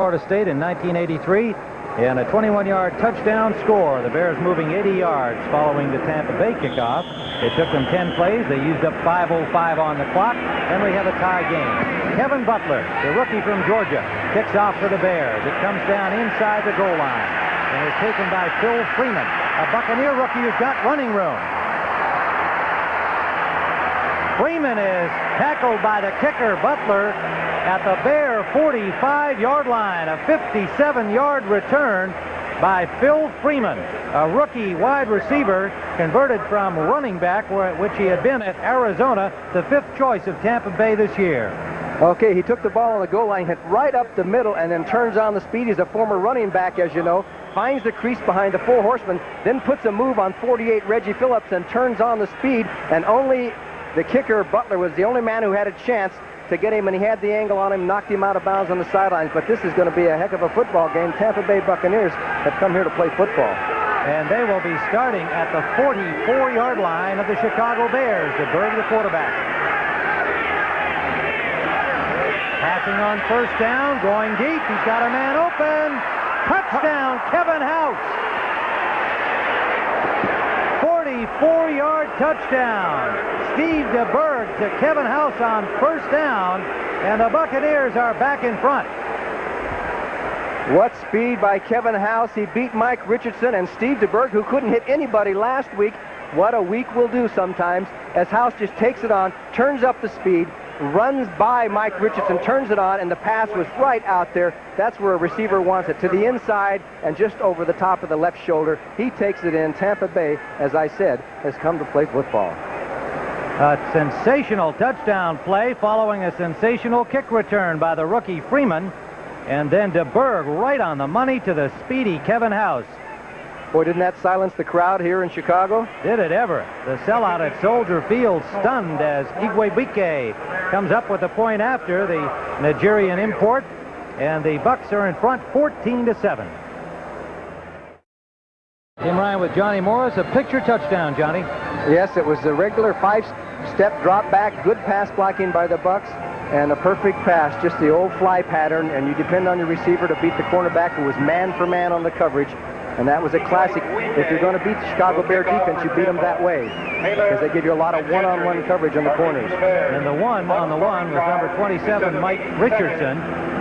Florida State in 1983 in a 21-yard touchdown score. The Bears moving 80 yards following the Tampa Bay kickoff. It took them 10 plays. They used up 5:05 on the clock. Then we have a tie game. Kevin Butler, the rookie from Georgia, kicks off for the Bears. It comes down inside the goal line and is taken by Phil Freeman, a Buccaneer rookie who's got running room. Freeman is tackled by the kicker, Butler, at the Bear 45-yard line. A 57-yard return by Phil Freeman, a rookie wide receiver converted from running back, which he had been at Arizona, the 5th choice of Tampa Bay this year. Okay, he took the ball on the goal line, hit right up the middle, and then turns on the speed. He's a former running back, as you know. Finds the crease behind the 4 horsemen, then puts a move on 48 Reggie Phillips and turns on the speed, and only the kicker, Butler, was the only man who had a chance to get him, and he had the angle on him, knocked him out of bounds on the sidelines. But this is going to be a heck of a football game. Tampa Bay Buccaneers have come here to play football. And they will be starting at the 44-yard line of the Chicago Bears. DeBerg, the quarterback. Passing on first down, going deep. He's got a man open. Touchdown, Kevin House. 44-yard touchdown. Steve DeBerg to Kevin House on first down, and the Buccaneers are back in front. What speed by Kevin House. He beat Mike Richardson and Steve DeBerg, who couldn't hit anybody last week. What a week will do sometimes, as House just takes it on, turns up the speed, runs by Mike Richardson, turns it on, and the pass was right out there. That's where a receiver wants it, to the inside and just over the top of the left shoulder. He takes it in. Tampa Bay, as I said, has come to play football. A sensational touchdown play following a sensational kick return by the rookie Freeman, and then DeBerg right on the money to the speedy Kevin House. Boy, didn't that silence the crowd here in Chicago? Did it ever. The sellout at Soldier Field stunned as Igwebuike comes up with a point after, the Nigerian import, and the Bucs are in front 14-7. Tim Ryan with Johnny Morris, a picture touchdown, Johnny. Yes, it was the regular 5-step drop back, good pass blocking by the Bucs, and a perfect pass, just the old fly pattern, and you depend on your receiver to beat the cornerback who was man for man on the coverage. And that was a classic. If you're going to beat the Chicago Bear defense, you beat them that way, because they give you a lot of one-on-one coverage on the corners. And the one on the one was number 27, Mike Richardson.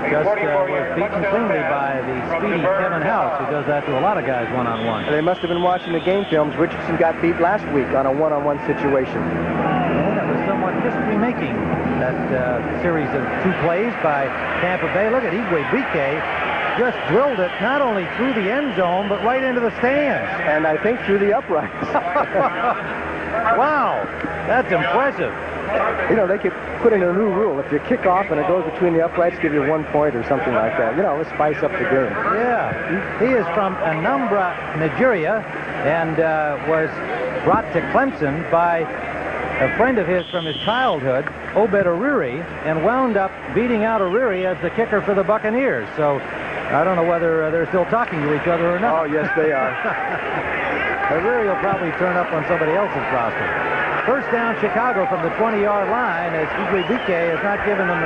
Just was beaten cleanly by the speedy Kevin House, who does that to a lot of guys one-on-one. They must have been watching the game films. Richardson got beat last week on a one-on-one situation. Yeah, that was somewhat history-making, that series of 2 plays by Tampa Bay. Look at Igwebuike. Just drilled it not only through the end zone, but right into the stands. And I think through the uprights. Wow, that's impressive. You know, they could put in a new rule. If you kick off and it goes between the uprights, give you 1 point or something like that. You know, let's spice up the game. Yeah, he is from Anambra, Nigeria, and was brought to Clemson by a friend of his from his childhood, Obed Oriri, and wound up beating out Oriri as the kicker for the Buccaneers. So I don't know whether they're still talking to each other or not. Oh, yes, they are. Oriri will probably turn up on somebody else's roster. First down, Chicago from the 20-yard line, as Igwebuike has not given them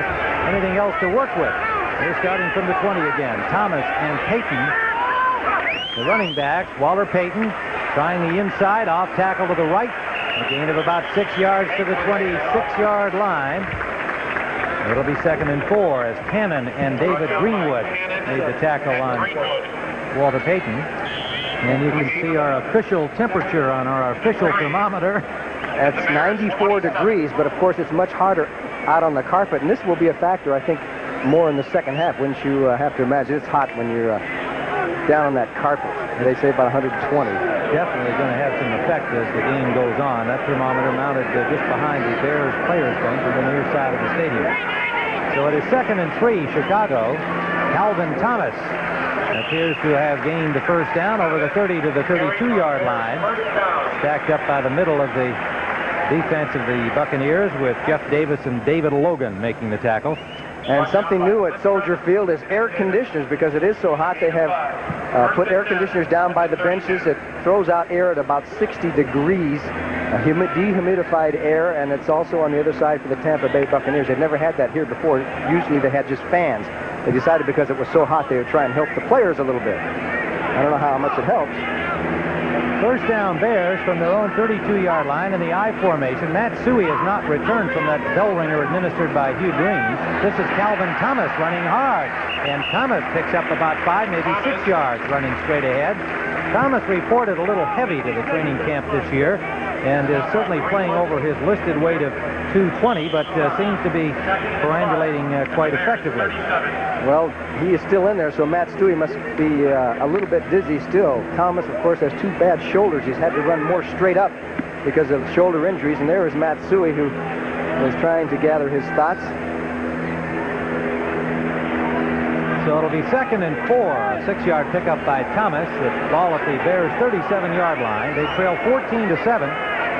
anything else to work with. They're starting from the 20 again. Thomas and Payton, the running backs. Waller Payton trying the inside, off tackle to the right. A gain of about 6 yards to the 26-yard line. It'll be 2nd and 4 as Cannon and David Greenwood made the tackle on Walter Payton. And you can see our official temperature on our official thermometer. That's 94 degrees, but of course it's much harder out on the carpet. And this will be a factor, I think, more in the second half. Wouldn't you have to imagine? It's hot when you're down on that carpet. They say about 120. Definitely going to have some effect as the game goes on. That thermometer mounted just behind the Bears players' bench on the near side of the stadium. So it is 2nd and 3, Chicago. Calvin Thomas appears to have gained the first down over the 30 to the 32-yard line. Stacked up by the middle of the defense of the Buccaneers, with Jeff Davis and David Logan making the tackle. And something new at Soldier Field is air conditioners, because it is so hot. They have put air conditioners down by the benches. It throws out air at about 60 degrees, dehumidified air, and it's also on the other side for the Tampa Bay Buccaneers. They've never had that here before. Usually they had just fans. they decided because it was so hot they would try and help the players a little bit. I don't know how much it helps. First down Bears from their own 32-yard line in the I formation. Matt Suey has not returned from that bell ringer administered by Hugh Green. This is Calvin Thomas running hard. And Thomas picks up about 5, maybe 6 yards running straight ahead. Thomas reported a little heavy to the training camp this year and is certainly playing over his listed weight of 220, but seems to be perambulating quite effectively. Well, he is still in there, so Matt Stewie must be a little bit dizzy still. Thomas, of course, has 2 bad shoulders. He's had to run more straight up because of shoulder injuries, and there is Matt Stewie, who is trying to gather his thoughts. So it'll be 2nd and 4, a 6-yard pickup by Thomas. The ball at the Bears' 37-yard line. They trail 14-7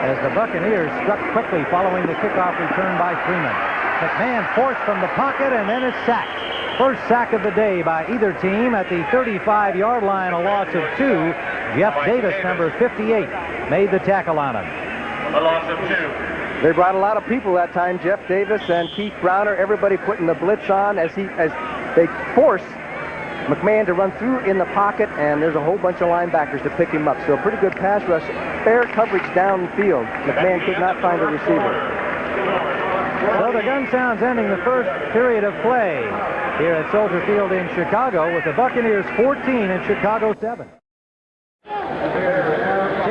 as the Buccaneers struck quickly following the kickoff return by Freeman. McMahon forced from the pocket and then is sacked. First sack of the day by either team at the 35-yard line, a loss of 2. Jeff Davis, number 58, made the tackle on him. A loss of 2. They brought a lot of people that time. Jeff Davis and Keith Browner, everybody putting the blitz on as they force McMahon to run through in the pocket, and there's a whole bunch of linebackers to pick him up. So a pretty good pass rush, fair coverage downfield. McMahon could not find a receiver. So the gun sounds ending the first period of play here at Soldier Field in Chicago with the Buccaneers 14 and Chicago 7. Tim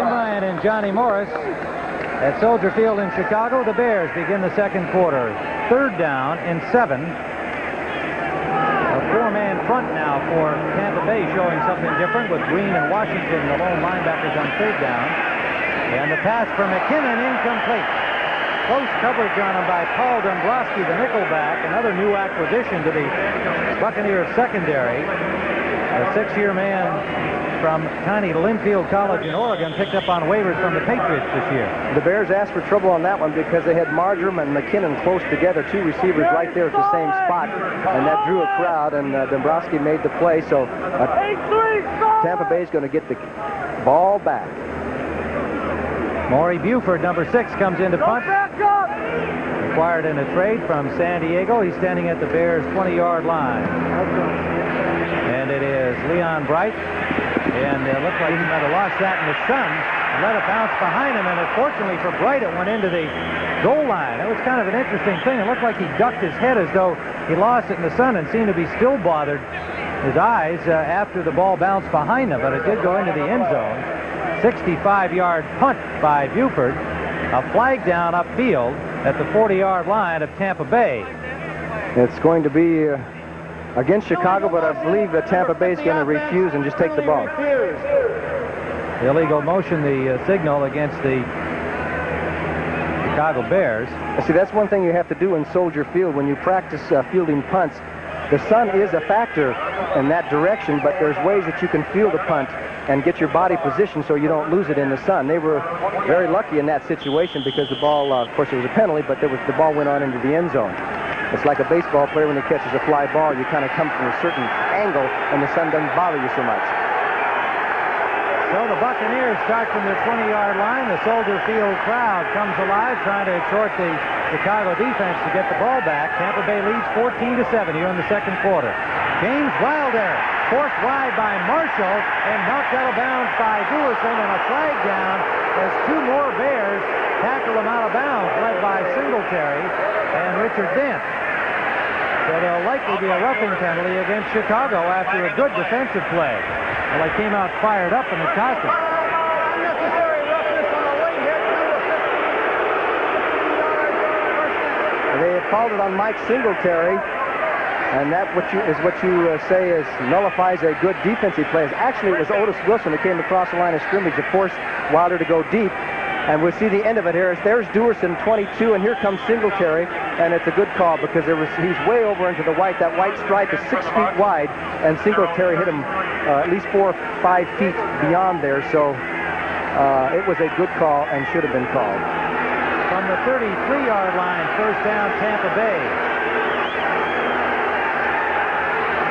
Ryan and Johnny Morris at Soldier Field in Chicago. The Bears begin the second quarter. 3rd down and 7. A 4-man front now for Tampa Bay, showing something different with Green and Washington, the lone linebackers, on 3rd down. And the pass for McKinnon incomplete. Close coverage on him by Paul Dombrowski, the nickelback, another new acquisition to the Buccaneers secondary. A 6-year man from tiny Linfield College in Oregon, picked up on waivers from the Patriots this year. The Bears asked for trouble on that one because they had Marjoram and McKinnon close together, 2 receivers right there at the same spot, and that drew a crowd, and Dombrowski made the play, so Tampa Bay is going to get the ball back. Maury Buford, number 6, comes in to punt. Acquired in a trade from San Diego. He's standing at the Bears' 20-yard line. And it is Leon Bright. And it looked like he might have lost that in the sun. Let it bounce behind him, and unfortunately for Bright, it went into the goal line. It was kind of an interesting thing. It looked like he ducked his head as though he lost it in the sun and seemed to be still bothered his eyes after the ball bounced behind him, but it did go into the end zone. 65-yard punt by Buford. A flag down upfield at the 40-yard line of Tampa Bay. It's going to be against Chicago, but I believe that Tampa Bay is going to refuse and just take the ball. Illegal motion, the signal against the Chicago Bears. See, that's one thing you have to do in Soldier Field when you practice fielding punts. The sun is a factor in that direction, but there's ways that you can field a punt and get your body positioned so you don't lose it in the sun. They were very lucky in that situation because the ball, of course, it was a penalty, but the ball went on into the end zone. It's like a baseball player when he catches a fly ball. You kind of come from a certain angle, and the sun doesn't bother you so much. So the Buccaneers start from their 20-yard line. The Soldier Field crowd comes alive, trying to exhort the Chicago defense to get the ball back. Tampa Bay leads 14-7 here in the second quarter. James Wilder forced wide by Marshall and knocked out of bounds by Duerson, and a flag down as 2 more Bears tackle him out of bounds, led by Singletary and Richard Dent. So there'll likely be a roughing penalty against Chicago after a good defensive play. Well, they came out fired up, and it cost them. They have called it on Mike Singletary, and that is what you say is nullifies a good defensive play. Actually, it was Otis Wilson who came across the line of scrimmage to force Wilder to go deep. And we'll see the end of it here. There's Duerson, 22, and here comes Singletary, and it's a good call because he's way over into the white. That white stripe is 6 feet wide, and Singletary hit him at least 4 or 5 feet beyond there. So it was a good call and should have been called. From the 33-yard line, first down, Tampa Bay.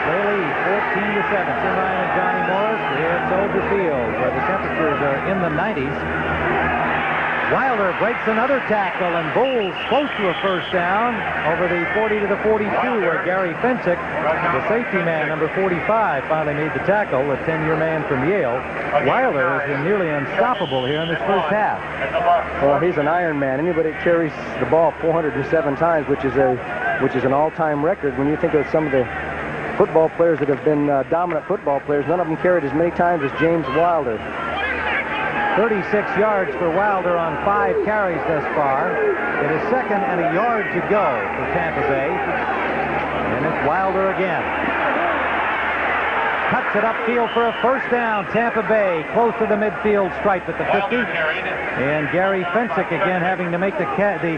They lead 14-7. Tim Ryan and Johnny Morris here at Soldier Field, where the temperatures are in the 90s. Wilder breaks another tackle and bowls close to a first down over the 40 to the 42, where Gary Fensick, the safety man, number 45, finally made the tackle, a 10-year man from Yale. Wilder has been nearly unstoppable here in this first half. Well, he's an Iron Man. Anybody that carries the ball 407 times, which is an all-time record. When you think of some of the football players that have been dominant football players, none of them carried as many times as James Wilder. 36 yards for Wilder on 5 carries thus far. It is 2nd and a yard to go for Tampa Bay. And it's Wilder again. Cuts it upfield for a first down. Tampa Bay close to the midfield stripe at the 50. And Gary Fensick again having to make the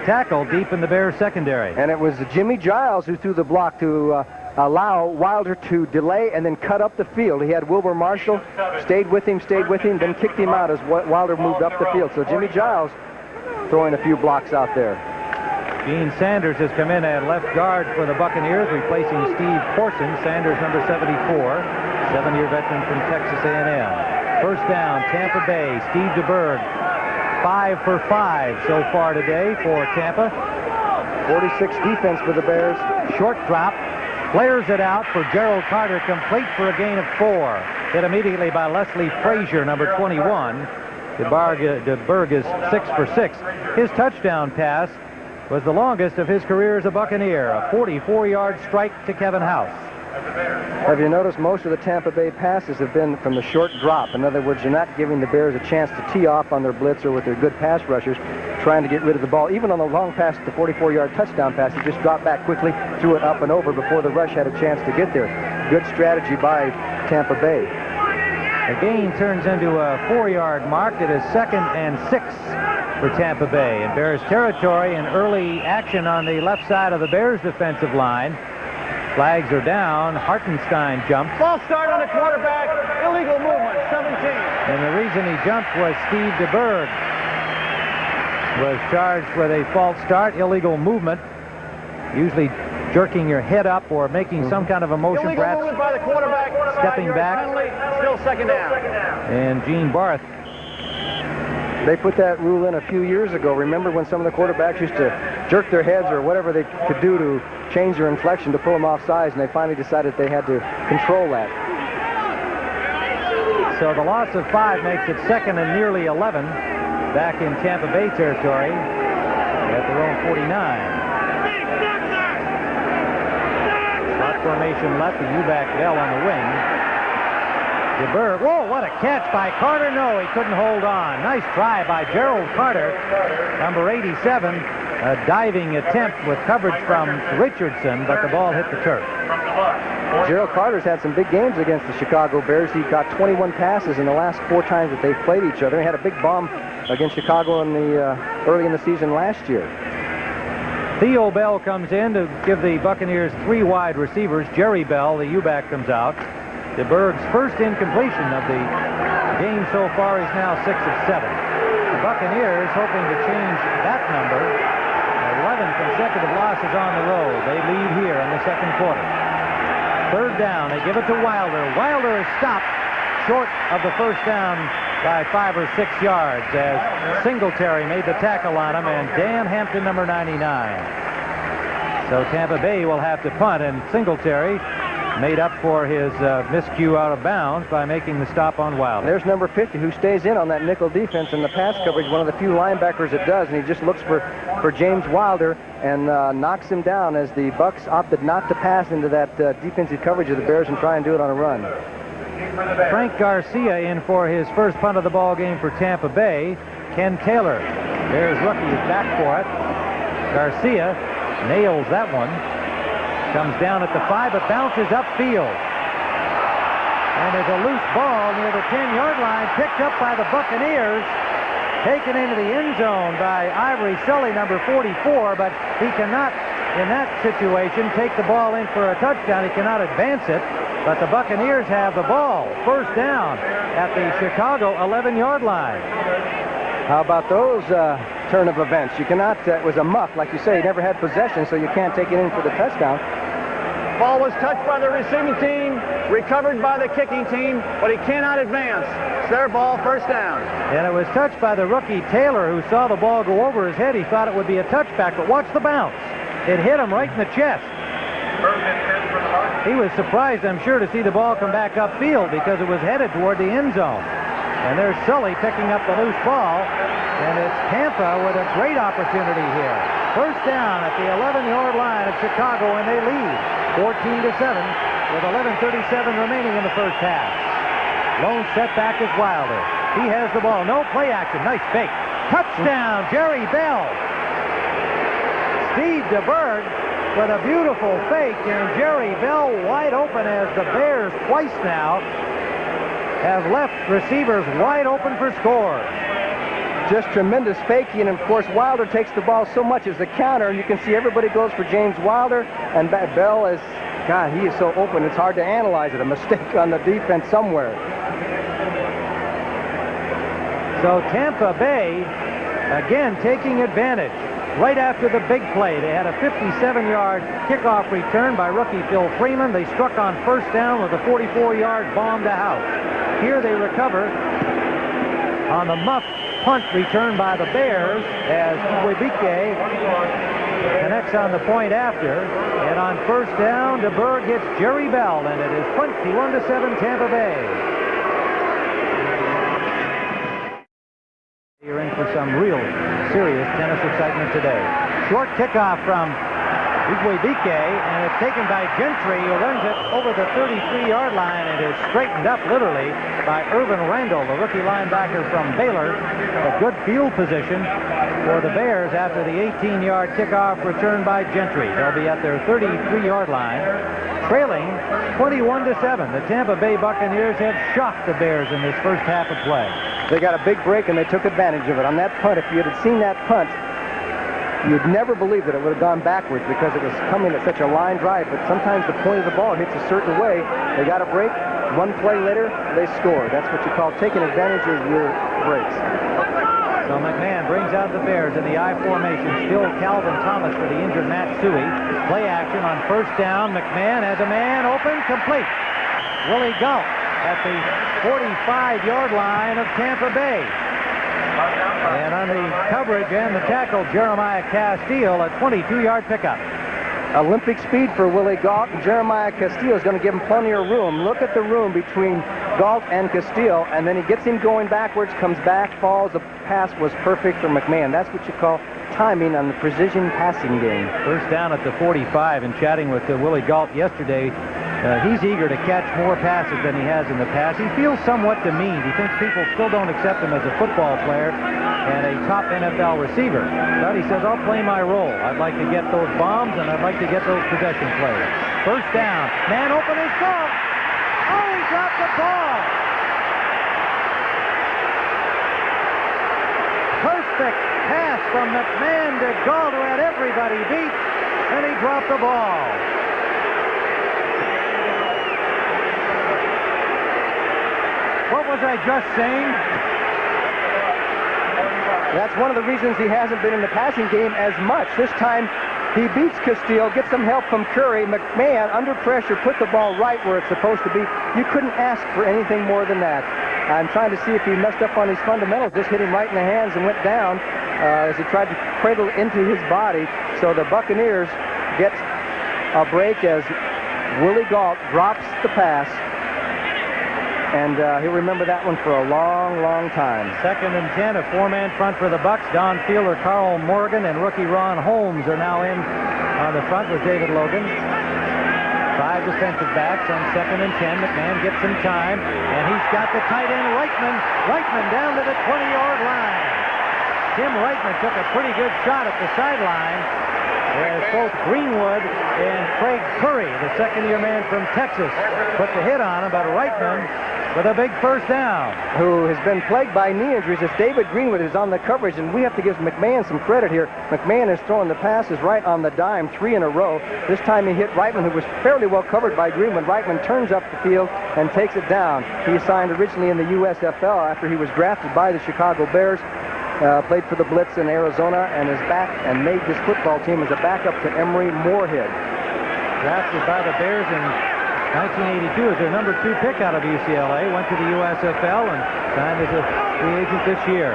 tackle deep in the Bears secondary. And it was Jimmy Giles who threw the block to allow Wilder to delay and then cut up the field. He had Wilbur Marshall, stayed with him, then kicked him out as Wilder moved up the field. So Jimmy Giles throwing a few blocks out there. Gene Sanders has come in at left guard for the Buccaneers, replacing Steve Corson. Sanders, number 74, 7-year veteran from Texas A&M. First down, Tampa Bay. Steve DeBerg, 5 for 5 so far today for Tampa. 46 defense for the Bears. Short drop. Flares it out for Gerald Carter, complete for a gain of 4. Hit immediately by Leslie Frazier, number 21. DeBerg is 6 for 6. His touchdown pass was the longest of his career as a Buccaneer, a 44-yard strike to Kevin House. Have you noticed most of the Tampa Bay passes have been from the short drop? In other words, you're not giving the Bears a chance to tee off on their blitz or with their good pass rushers, trying to get rid of the ball. Even on the long pass, the 44-yard touchdown pass, he just dropped back quickly, threw it up and over before the rush had a chance to get there. Good strategy by Tampa Bay. The gain turns into a 4-yard mark. It is 2nd and 6 for Tampa Bay. In Bears territory, and early action on the left side of the Bears defensive line. Flags are down. Hartenstein jumped. False start on the quarterback. Illegal movement, 17. And the reason he jumped was Steve DeBerg was charged with a false start, illegal movement, usually jerking your head up or making some kind of a motion, illegal perhaps movement by the quarterback. stepping back. Penalty, still 2nd down. And Gene Barth. They put that rule in a few years ago. Remember when some of the quarterbacks used to jerk their heads or whatever they could do to change their inflection to pull them off sides, and they finally decided they had to control that. So the loss of 5 makes it 2nd and nearly 11 back in Tampa Bay territory at their own 49. Slot formation left, the U-back Bell on the wing. DeBerg, whoa, what a catch by Carter. No, he couldn't hold on. Nice try by Gerald Carter, number 87. A diving attempt with coverage from Richardson, but the ball hit the turf. Gerald Carter's had some big games against the Chicago Bears. He got 21 passes in the last 4 times that they've played each other. He had a big bomb against Chicago in the early in the season last year. Theo Bell comes in to give the Buccaneers 3 wide receivers. Jerry Bell, the U-back, comes out. DeBerg's first incompletion of the game so far is now 6 of 7. The Buccaneers hoping to change that number. 11 consecutive losses on the road. They lead here in the 2nd quarter. 3rd down. They give it to Wilder. Wilder is stopped short of the first down by 5 or 6 yards as Singletary made the tackle on him, and Dan Hampton, number 99. So Tampa Bay will have to punt, and Singletary made up for his miscue out of bounds by making the stop on Wilder. There's number 50 who stays in on that nickel defense in the pass coverage, one of the few linebackers that does, and he just looks for James Wilder and knocks him down as the Bucs opted not to pass into that defensive coverage of the Bears and try and do it on a run. Frank Garcia in for his first punt of the ball game for Tampa Bay. Ken Taylor, Bears rookie, is back for it. Garcia nails that one. Comes down at the 5, but bounces upfield. And there's a loose ball near the 10-yard line, picked up by the Buccaneers, taken into the end zone by Ivory Sully, number 44, but he cannot, in that situation, take the ball in for a touchdown. He cannot advance it, but the Buccaneers have the ball. First down at the Chicago 11-yard line. How about those turn of events? You cannot, it was a muff, like you say, he never had possession, so you can't take it in for the touchdown. Ball was touched by the receiving team, recovered by the kicking team, but he cannot advance. their ball, first down. And it was touched by the rookie Taylor, who saw the ball go over his head. He thought it would be a touchback, but watch the bounce. It hit him right in the chest. He was surprised, I'm sure, to see the ball come back upfield because it was headed toward the end zone. And there's Sully picking up the loose ball, and it's Tampa with a great opportunity here. First down at the 11-yard line of Chicago, and they lead 14-7 with 11:37 remaining in the first half. Lone setback is Wilder. He has the ball. No play action. Nice fake. Touchdown, Jerry Bell. Steve DeBerg with a beautiful fake, and Jerry Bell wide open, as the Bears twice now have left receivers wide open for scores. Just tremendous faking, and of course Wilder takes the ball so much as a counter, and you can see everybody goes for James Wilder, and Bell is, God, he is so open, it's hard to analyze it. A mistake on the defense somewhere. So Tampa Bay again taking advantage. Right after the big play, they had a 57-yard kickoff return by rookie Phil Freeman. They struck on first down with a 44-yard bomb to house. Here they recover on the muff punt return by the Bears as Webike connects on the point after. And on first down, DeBerg hits Jerry Bell, and it is 21-7 Tampa Bay. You're in for some real serious tennis excitement today. Short kickoff from Igwebike, and it's taken by Gentry, who runs it over the 33-yard line and is straightened up literally by Irvin Randall, the rookie linebacker from Baylor. A good field position for the Bears after the 18-yard kickoff return by Gentry. They'll be at their 33-yard line, trailing 21-7. The Tampa Bay Buccaneers have shocked the Bears in this first half of play. They got a big break, and they took advantage of it. On that punt, if you had seen that punt, you'd never believe that it would have gone backwards because it was coming at such a line drive, but sometimes the point of the ball hits a certain way. They got a break. One play later, they score. That's what you call taking advantage of your breaks. So McMahon brings out the Bears in the I formation. Still Calvin Thomas for the injured Matt Suey. Play action on first down. McMahon has a man open, complete. Willie Galt at the 45-yard line of Tampa Bay. And on the coverage and the tackle, Jeremiah Castile, a 22-yard pickup. Olympic speed for Willie Galt, and Jeremiah Castile is going to give him plenty of room. Look at the room between Galt and Castile, and then he gets him going backwards, comes back, falls. The pass was perfect for McMahon. That's what you call timing on the precision passing game. First down at the 45, and chatting with Willie Galt yesterday, he's eager to catch more passes than he has in the past. He feels somewhat demeaned. He thinks people still don't accept him as a football player and a top NFL receiver. But he says, I'll play my role. I'd like to get those bombs, and I'd like to get those possession plays. First down. Man open is Galt. Oh, he dropped the ball. Perfect pass from McMahon to Galt, who had everybody beat, and he dropped the ball. What was I just saying? That's one of the reasons he hasn't been in the passing game as much. This time, he beats Castile, gets some help from Curry. McMahon, under pressure, put the ball right where it's supposed to be. You couldn't ask for anything more than that. I'm trying to see if he messed up on his fundamentals. Just hit him right in the hands and went down as he tried to cradle into his body. So the Buccaneers get a break as Willie Galt drops the pass. And he'll remember that one for a long, long time. Second and 10, a four-man front for the Bucs. Don Fielder, Carl Morgan, and rookie Ron Holmes are now in on the front with David Logan. 5 defensive backs on second and 10. McMahon gets some time, and he's got the tight end Reichman. Reichman down to the 20-yard line. Tim Reichman took a pretty good shot at the sideline, as both Greenwood and Craig Curry, the second-year man from Texas, put the hit on him, but Reichman with a big first down. Who has been plagued by knee injuries. As David Greenwood is on the coverage, and we have to give McMahon some credit here. McMahon is throwing the passes right on the dime, 3 in a row. This time he hit Reichman, who was fairly well covered by Greenwood. Reichman turns up the field and takes it down. He signed originally in the USFL after he was drafted by the Chicago Bears. Played for the Blitz in Arizona and is back and made this football team as a backup to Emory Moorhead. Drafted by the Bears in 1982 is their number 2 pick out of UCLA. Went to the USFL and signed as a free agent this year.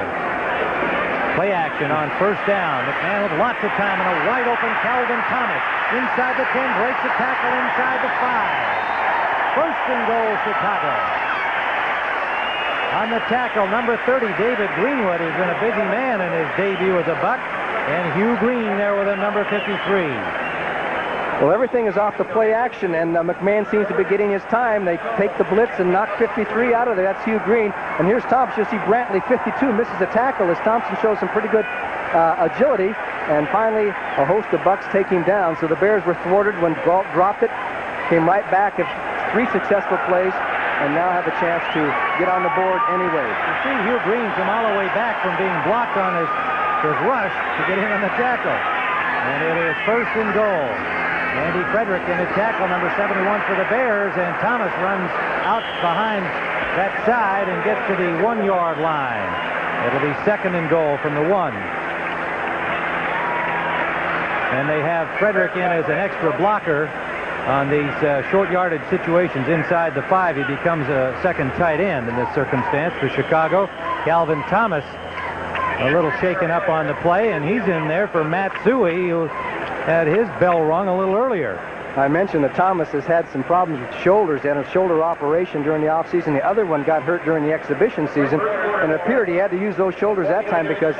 Play action on first down. McMahon with lots of time and a wide open Calvin Thomas. Inside the 10, breaks a tackle inside the 5. First and goal, Chicago. On the tackle, number 30, David Greenwood, who's been a busy man in his debut as a Buck. And Hugh Green there with him, number 53. Well, everything is off the play action, and McMahon seems to be getting his time. They take the blitz and knock 53 out of there. That's Hugh Green. And here's Thompson. You'll see Brantley, 52, misses a tackle as Thompson shows some pretty good agility. And finally, a host of Bucks take him down. So the Bears were thwarted when Galt dropped it. Came right back at 3 successful plays, and now have a chance to get on the board anyway. You see Hugh Green come all the way back from being blocked on his rush to get in on the tackle. And it is first and goal. Andy Frederick in his tackle, number 71 for the Bears, and Thomas runs out behind that side and gets to the 1-yard line. It'll be second and goal from the 1. And they have Frederick in as an extra blocker on these short yardage situations inside the 5. He becomes a second tight end in this circumstance for Chicago. Calvin Thomas a little shaken up on the play, and he's in there for Matt Suey, who had his bell rung a little earlier. I mentioned that Thomas has had some problems with shoulders and a shoulder operation during the offseason. The other one got hurt during the exhibition season, and it appeared he had to use those shoulders that time because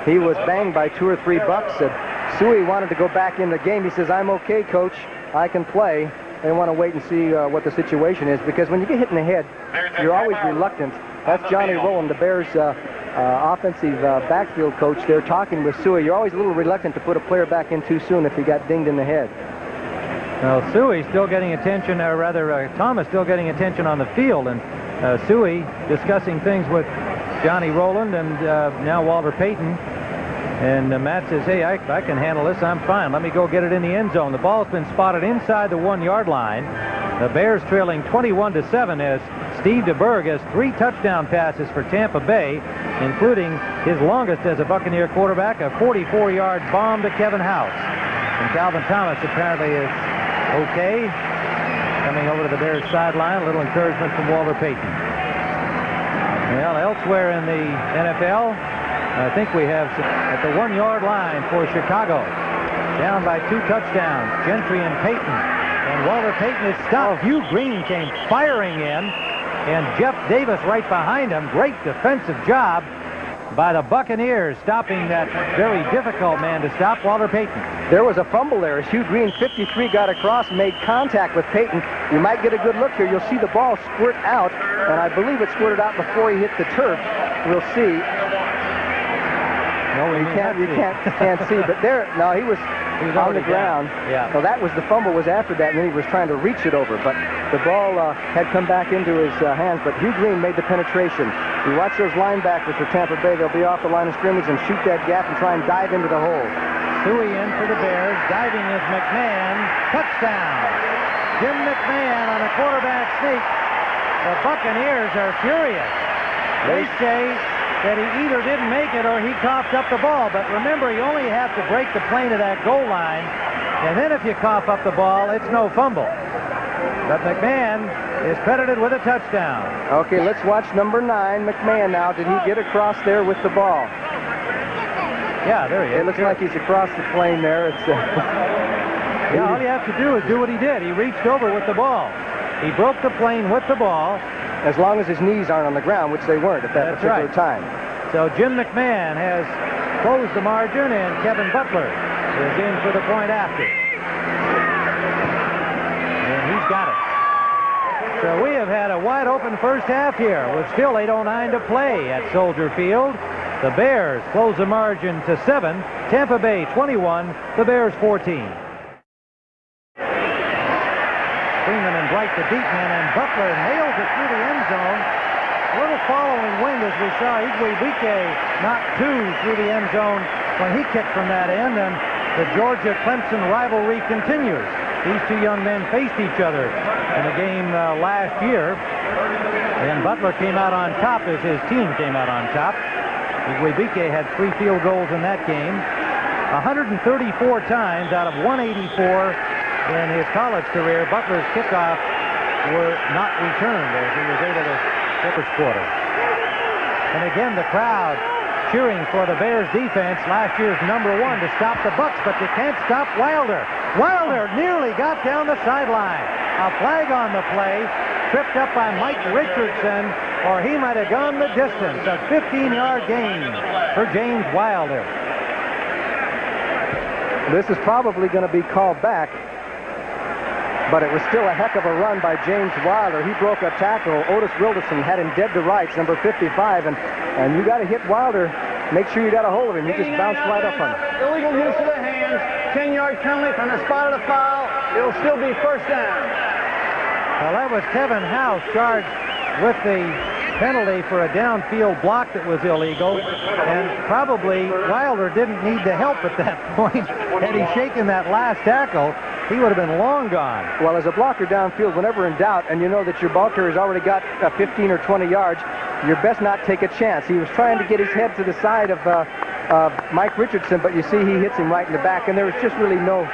he was banged by 2 or 3 Bucks. And Suey wanted to go back in the game. He says, "I'm okay, Coach. I can play." They want to wait and see what the situation is, because when you get hit in the head, you're always reluctant. That's Johnny Rowland, the Bears' offensive backfield coach. They're talking with Suey. You're always a little reluctant to put a player back in too soon if he got dinged in the head. Well, Suey still getting attention, or rather Thomas still getting attention on the field, and Suey discussing things with Johnny Rowland and now Walter Payton. And Matt says, "Hey, I can handle this. I'm fine. Let me go get it in the end zone." The ball's been spotted inside the 1-yard line. The Bears trailing 21-7 as Steve DeBerg has 3 touchdown passes for Tampa Bay, including his longest as a Buccaneer quarterback, a 44-yard bomb to Kevin House. And Calvin Thomas apparently is okay. Coming over to the Bears sideline, a little encouragement from Walter Payton. Well, elsewhere in the NFL, I think we have at the 1-yard line for Chicago. Down by 2 touchdowns, Gentry and Payton. And Walter Payton is stopped. Hugh Green came firing in, and Jeff Davis right behind him. Great defensive job by the Buccaneers, stopping that very difficult man to stop, Walter Payton. There was a fumble there as Hugh Green, 53, got across, made contact with Payton. You might get a good look here. You'll see the ball squirt out, and I believe it squirted out before he hit the turf. We'll see. No, you can't see, but there, no, he was on the ground. Down. Yeah. So that was the fumble was after that, and then he was trying to reach it over, but the ball had come back into his hands, but Hugh Green made the penetration. You watch those linebackers for Tampa Bay, they'll be off the line of scrimmage and shoot that gap and try and dive into the hole. Suey in for the Bears, diving is McMahon, touchdown. Jim McMahon on a quarterback sneak. The Buccaneers are furious. They say that he either didn't make it or he coughed up the ball. But remember, you only have to break the plane of that goal line, and then if you cough up the ball, it's no fumble. But McMahon is credited with a touchdown. Okay, let's watch number 9, McMahon now. Did he get across there with the ball? Yeah, there he is. It looks like he's across the plane there. It's yeah, all you have to do is do what he did. He reached over with the ball. He broke the plane with the ball. As long as his knees aren't on the ground, which they weren't at that particular time. So Jim McMahon has closed the margin, and Kevin Butler is in for the point after. And he's got it. So we have had a wide-open first half here with still 8:09 to play at Soldier Field. The Bears close the margin to 7. Tampa Bay 21, the Bears 14. Freeman and Bright the deep man, and Butler nails it through the end zone. A little following wind as we saw Igwebuike knock 2 through the end zone when he kicked from that end, and the Georgia-Clemson rivalry continues. These 2 young men faced each other in a game last year, and Butler came out on top as his team came out on top. Igwebuike had 3 field goals in that game. 134 times out of 184 in his college career. Butler's kickoff were not returned as he was able to hit this quarter. And again, the crowd cheering for the Bears defense, last year's #1 to stop the Bucks, but you can't stop Wilder. Wilder nearly got down the sideline. A flag on the play, tripped up by Mike Richardson, or he might have gone the distance. A 15-yard gain for James Wilder. This is probably going to be called back, but it was still a heck of a run by James Wilder. He broke a tackle. Otis Wilderson had him dead to rights, number 55, and you got to hit Wilder. Make sure you got a hold of him. He just bounced right up on him. Illegal use of the hands, 10-yard penalty from the spot of the foul. It'll still be first down. Well, that was Kevin House charged with the penalty for a downfield block that was illegal, and probably Wilder didn't need the help at that point. Had he shaken that last tackle, he would have been long gone. Well, as a blocker downfield, whenever in doubt, and you know that your ball carrier's already got 15 or 20 yards, you're best not take a chance. He was trying to get his head to the side of Mike Richardson, but you see he hits him right in the back, and there was just really no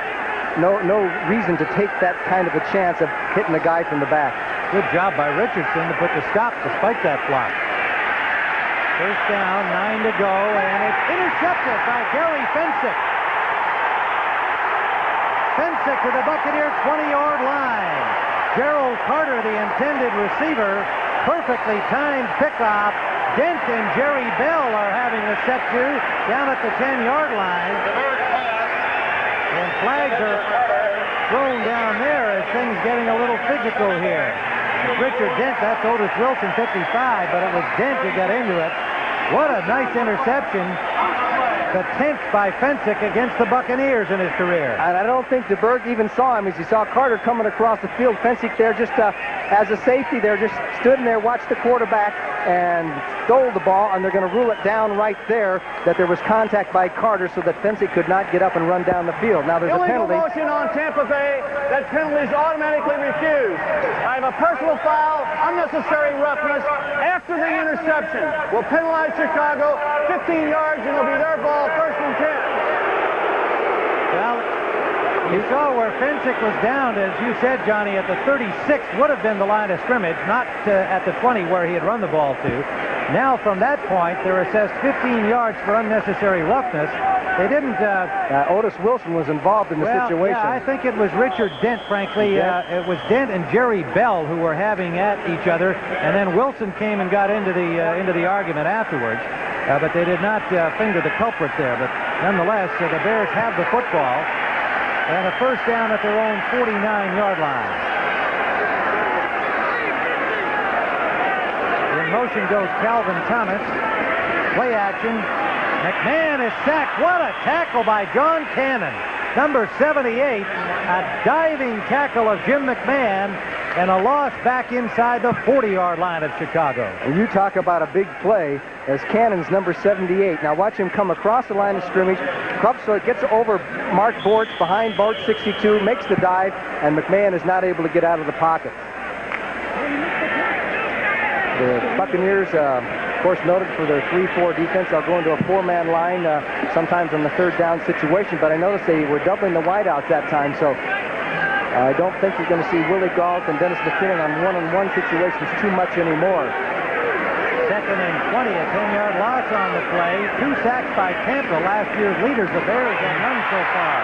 reason to take that kind of a chance of hitting the guy from the back. Good job by Richardson to put the stop despite that block. First down, 9 to go, and it's intercepted by Gary Fensick. Fensick to the Buccaneer 20-yard line. Gerald Carter, the intended receiver, perfectly timed pickoff. Dent and Jerry Bell are having a set to down at the 10-yard line. And flags are thrown down there as things getting a little physical here. Richard Dent, that's Otis Wilson, 55, but it was Dent who got into it. What a nice interception. The 10th by Fensick against the Buccaneers in his career. And I don't think DeBerg even saw him as he saw Carter coming across the field. Fensick there just as a safety there, just stood in there, watched the quarterback, and stole the ball, and they're going to rule it down right there that there was contact by Carter so that Fensick could not get up and run down the field. Now there's a penalty. Illegal motion on Tampa Bay. That penalty is automatically refused. I have a personal foul, unnecessary roughness after the interception. Will penalize Chicago 15 yards, and it'll be their ball, first and 10. Well, you saw where Fensick was down, as you said, Johnny, at the 36 would have been the line of scrimmage, not at the 20 where he had run the ball to. Now from that point, they're assessed 15 yards for unnecessary roughness. They didn't... Otis Wilson was involved in the situation. Yeah, I think it was Richard Dent, frankly. It was Dent and Jerry Bell who were having at each other, and then Wilson came and got into the argument afterwards. But they did not finger the culprit there. But nonetheless, the Bears have the football, and a first down at their own 49-yard line. In motion goes Calvin Thomas. Play action. McMahon is sacked. What a tackle by John Cannon. Number 78, a diving tackle of Jim McMahon, and a loss back inside the 40-yard line of Chicago. And you talk about a big play as Cannon's number 78. Now watch him come across the line of scrimmage. So it gets over Mark Bortz behind Bortz 62, makes the dive, and McMahon is not able to get out of the pocket. The Buccaneers, of course, noted for their 3-4 defense. They'll go into a 4-man line sometimes on the third down situation, but I noticed they were doubling the wideouts that time, so I don't think you're going to see Willie Gault and Dennis McKinnon on one-on-one situations too much anymore. Second and 20, a 10-yard loss on the play. 2 sacks by Tampa, last year's leaders. The Bears have none so far.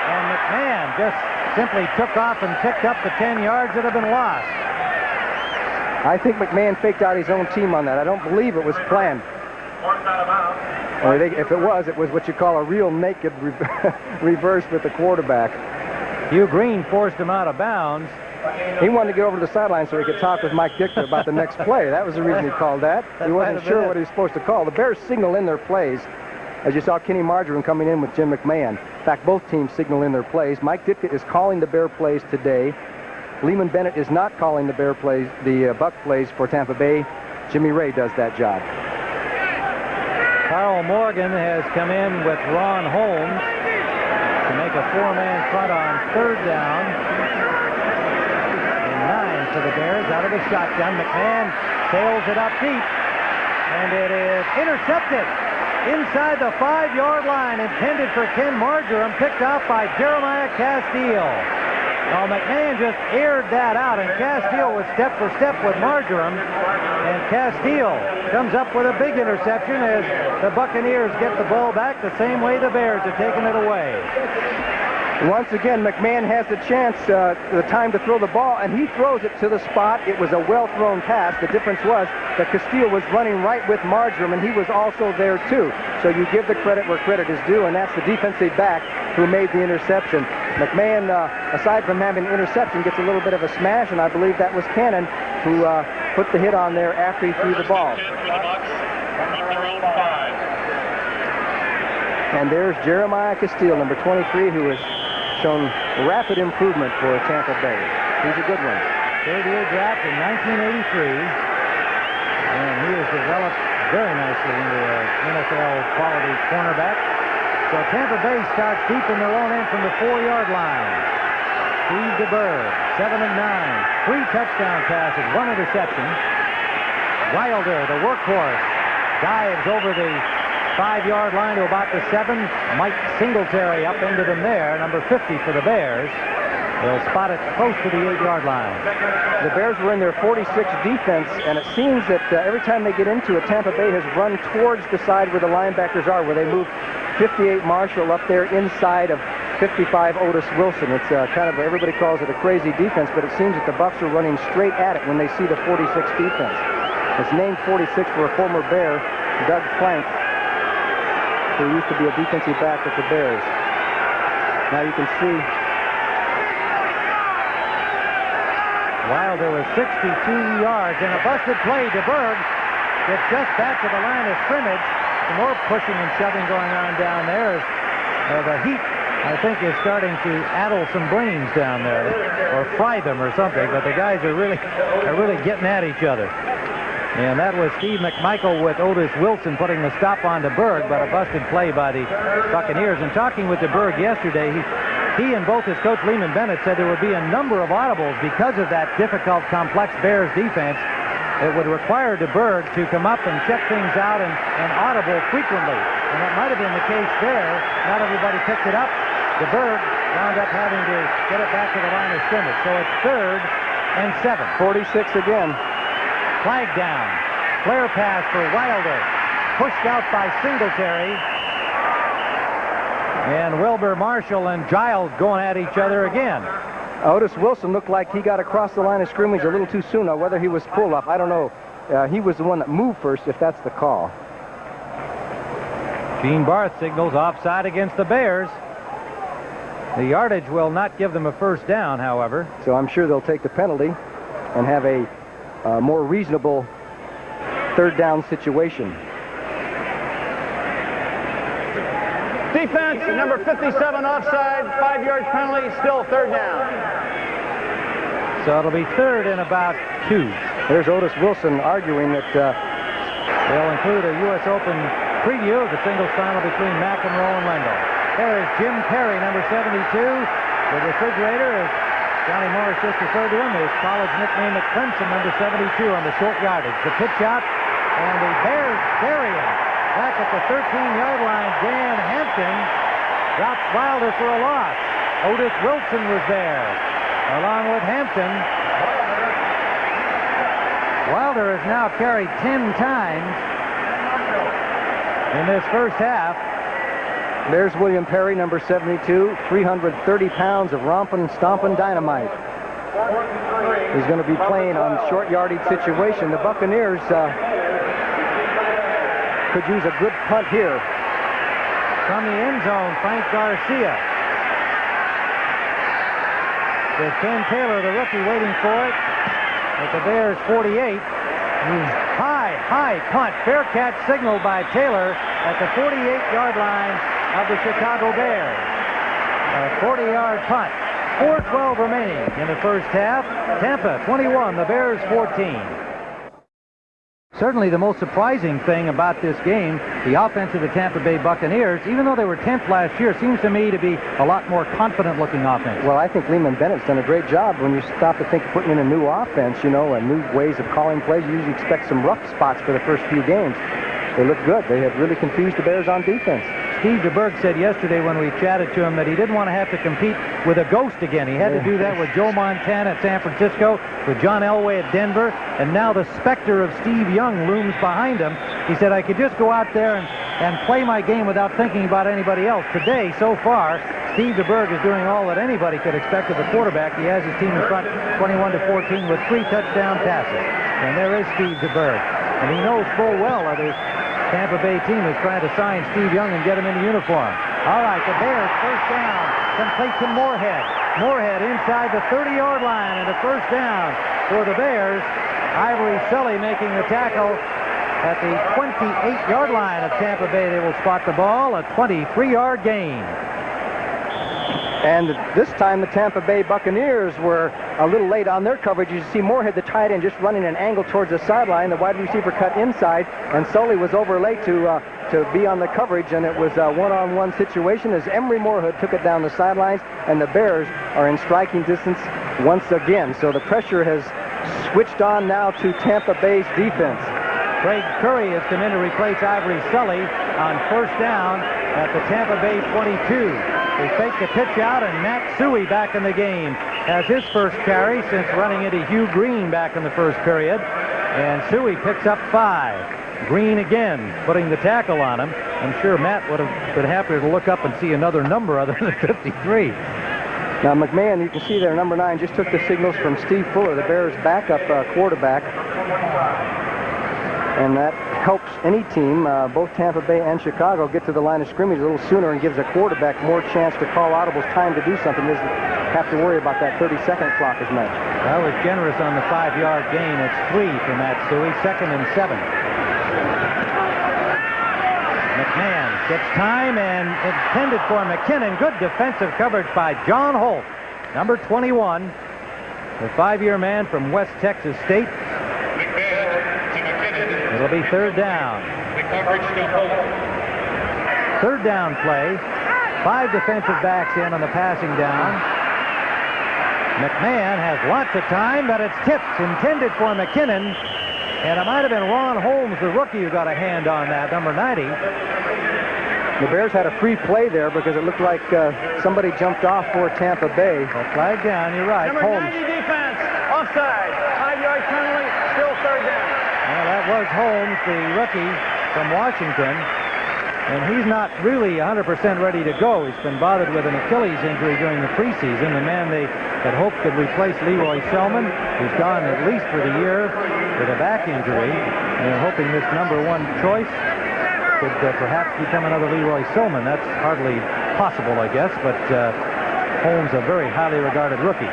And McMahon just simply took off and picked up the 10 yards that have been lost. I think McMahon faked out his own team on that. I don't believe it was planned. Or if it was what you call a real naked reverse with the quarterback. Hugh Green forced him out of bounds. He wanted to get over to the sideline so he could talk with Mike Dichter about the next play. That was the reason he called that. He wasn't sure what he was supposed to call. The Bears signal in their plays, as you saw Kenny Marjoram coming in with Jim McMahon. In fact, both teams signal in their plays. Mike Ditka is calling the Bear plays today. Lehman Bennett is not calling the Bear plays, the Buck plays for Tampa Bay. Jimmy Ray does that job. Carl Morgan has come in with Ron Holmes to make a 4-man front on third down. And 9 for the Bears out of the shotgun. McMahon sails it up deep, and it is intercepted inside the 5-yard line, intended for Ken Marjoram, picked off by Jeremiah Castile. Well, McMahon just aired that out, and Castile was step for step with Marjoram. And Castile comes up with a big interception as the Buccaneers get the ball back the same way the Bears have taken it away. Once again, McMahon has the chance, the time to throw the ball, and he throws it to the spot. It was a well-thrown pass. The difference was that Castile was running right with Marjoram, and he was also there, too. So you give the credit where credit is due, and that's the defensive back who made the interception. McMahon, aside from having an interception, gets a little bit of a smash, and I believe that was Cannon who put the hit on there after he threw the ball. And there's Jeremiah Castile, number 23, who has shown rapid improvement for Tampa Bay. He's a good one. Third-year draft in 1983, and he has developed very nicely into an NFL quality cornerback. So Tampa Bay starts deep in their own end from the 4-yard line. Steve DeBerg, 7 of 9, 3 touchdown passes, 1 interception. Wilder, the workhorse, dives over the 5-yard line to about the 7. Mike Singletary up into them there, number 50 for the Bears. They'll spot it close to the 8-yard line. The Bears were in their 46 defense, and it seems that every time they get into it, Tampa Bay has run towards the side where the linebackers are, where they move 58 Marshall up there inside of 55 Otis Wilson. It's kind of, everybody calls it a crazy defense, but it seems that the Bucs are running straight at it when they see the 46 defense. It's named 46 for a former Bear, Doug Plank, who used to be a defensive back with the Bears. Now you can see Wilder was 62 yards and a busted play. DeBerg gets just back to the line of scrimmage. Some more pushing and shoving going on down there. The heat, I think, is starting to addle some brains down there, or fry them or something. But the guys are really getting at each other. And that was Steve McMichael with Otis Wilson putting the stop on DeBerg, but a busted play by the Buccaneers. And talking with DeBerg yesterday, he and both his coach Lehman Bennett said there would be a number of audibles because of that difficult, complex Bears defense. It would require DeBerg to come up and check things out and audible frequently. And that might have been the case there. Not everybody picked it up. DeBerg wound up having to get it back to the line of scrimmage. So it's 3rd and 7. 46 again. Flag down. Flare pass for Wilder. Pushed out by Singletary. And Wilbur Marshall and Giles going at each other again. Otis Wilson looked like he got across the line of scrimmage a little too soon. Now, whether he was pulled up, I don't know. He was the one that moved first, if that's the call. Gene Barth signals offside against the Bears. The yardage will not give them a first down, however. So I'm sure they'll take the penalty and have a more reasonable 3rd down situation. Defense, number 57 offside, 5-yard penalty, still 3rd down. So it'll be 3rd and about 2. There's Otis Wilson arguing that they'll include a U.S. Open preview of the singles final between McEnroe and Wendell. There is Jim Perry, number 72. The refrigerator, as Johnny Morris just referred to him, his college nickname at Clemson, number 72 on the short yardage. The pitch out, and the Bears bury him. Back at the 13-yard line, Dan Hampton drops Wilder for a loss. Otis Wilson was there, along with Hampton. Wilder has now carried 10 times in this first half. There's William Perry, number 72, 330 pounds of romping, stomping dynamite. He's going to be playing on short yardage situation. The Buccaneers could use a good punt here. From the end zone, Frank Garcia. There's Ken Taylor, the rookie, waiting for it at the Bears 48. High punt. Fair catch signaled by Taylor at the 48-yard line of the Chicago Bears. A 40-yard punt. 4:12 remaining in the first half. Tampa 21, the Bears 14. Certainly the most surprising thing about this game, the offense of the Tampa Bay Buccaneers, even though they were 10th last year, seems to me to be a lot more confident-looking offense. Well, I think Lehman Bennett's done a great job when you stop to think of putting in a new offense, you know, and new ways of calling plays. You usually expect some rough spots for the first few games. They look good. They have really confused the Bears on defense. Steve DeBerg said yesterday when we chatted to him that he didn't want to have to compete with a ghost again. He had to do that with Joe Montana at San Francisco, with John Elway at Denver, and now the specter of Steve Young looms behind him. He said, I could just go out there and play my game without thinking about anybody else. Today, so far, Steve DeBerg is doing all that anybody could expect of a quarterback. He has his team in front 21-14 with 3 touchdown passes. And there is Steve DeBerg. And he knows full well that his Tampa Bay team is trying to sign Steve Young and get him into uniform. All right, the Bears first down. Complete to Moorhead. Moorhead inside the 30-yard line, and a first down for the Bears. Ivory Sully making the tackle at the 28-yard line of Tampa Bay. They will spot the ball, a 23-yard gain. And this time the Tampa Bay Buccaneers were a little late on their coverage. You see Moorhead, the tight end, just running an angle towards the sideline. The wide receiver cut inside, and Sully was over late to be on the coverage, and it was a one-on-one situation as Emery Moorhead took it down the sidelines, and the Bears are in striking distance once again. So the pressure has switched on now to Tampa Bay's defense. Craig Curry has come in to replace Ivory Sully on first down at the Tampa Bay 22. They fake the pitch out, and Matt Suey back in the game has his first carry since running into Hugh Green back in the first period. And Suey picks up 5. Green again putting the tackle on him. I'm sure Matt would have been happier to look up and see another number other than 53. Now McMahon, you can see there, number 9, just took the signals from Steve Fuller, the Bears' backup quarterback. And that helps any team, both Tampa Bay and Chicago, get to the line of scrimmage a little sooner and gives a quarterback more chance to call audibles, time to do something. Doesn't have to worry about that 30-second clock as much. That was generous on the 5-yard gain. It's 3 for Matt Suey, 2nd and 7. McMahon gets time and intended for McKinnon. Good defensive coverage by John Holt, number 21, the 5-year man from West Texas State. It'll be third down. Third down play. 5 defensive backs in on the passing down. McMahon has lots of time, but it's tipped, intended for McKinnon. And it might have been Ron Holmes, the rookie, who got a hand on that, number 90. The Bears had a free play there because it looked like somebody jumped off for Tampa Bay. Well, flag down, you're right. Number Holmes. 90 defense, offside, 5-yard penalty, still third down. Well, that was Holmes, the rookie from Washington, and he's not really 100% ready to go. He's been bothered with an Achilles injury during the preseason. The man they had hoped could replace Leroy Selman, who's gone at least for the year with a back injury, and they're hoping this number 1 choice could perhaps become another Leroy Selman. That's hardly possible, I guess, but Holmes, a very highly regarded rookie.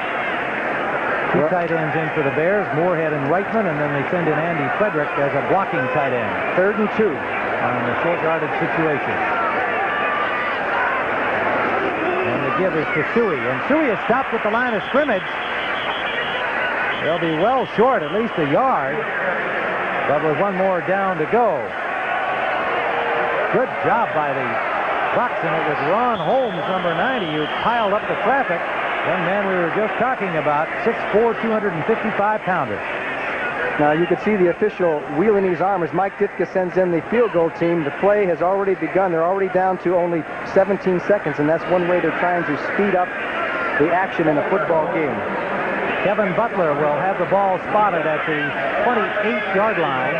2 tight ends in for the Bears, Moorhead and Reitman, and then they send in Andy Frederick as a blocking tight end. 3rd and 2 on the short yardage situation. And the give is to Suey, and Suey is stopped at the line of scrimmage. They'll be well short, at least a yard, but with 1 more down to go. Good job by the Bucs, and it was Ron Holmes, number 90, who piled up the traffic. Young man we were just talking about, 6'4", 255-pounder. Now you can see the official wheeling his arm as Mike Ditka sends in the field goal team. The play has already begun. They're already down to only 17 seconds, and that's one way they're trying to speed up the action in a football game. Kevin Butler will have the ball spotted at the 28-yard line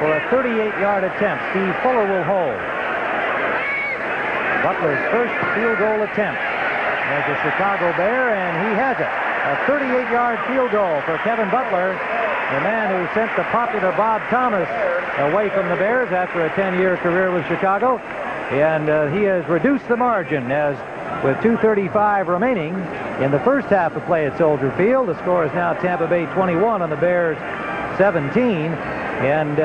for a 38-yard attempt. Steve Fuller will hold. Butler's first field goal attempt as a Chicago Bear, and he has it. A 38-yard field goal for Kevin Butler, the man who sent the popular Bob Thomas away from the Bears after a 10-year career with Chicago. And he has reduced the margin as with 2:35 remaining in the first half of play at Soldier Field. The score is now Tampa Bay 21 on the Bears 17. And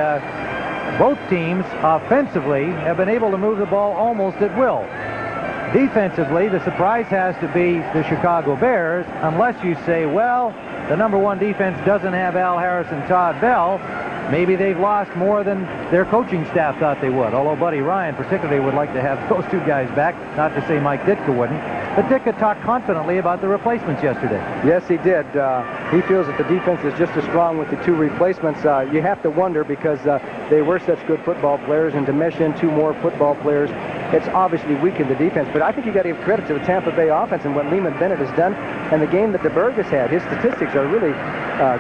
both teams offensively have been able to move the ball almost at will. Defensively, the surprise has to be the Chicago Bears, unless you say, well, the number 1 defense doesn't have Al Harris and Todd Bell. Maybe they've lost more than their coaching staff thought they would, although Buddy Ryan particularly would like to have those 2 guys back, not to say Mike Ditka wouldn't. But Ditka talked confidently about the replacements yesterday. Yes, he did. He feels that the defense is just as strong with the 2 replacements. You have to wonder because they were such good football players, and to mesh in 2 more football players, it's obviously weakened the defense. But I think you got to give credit to the Tampa Bay offense and what Lehman Bennett has done, and the game that DeBerg has had. His statistics are really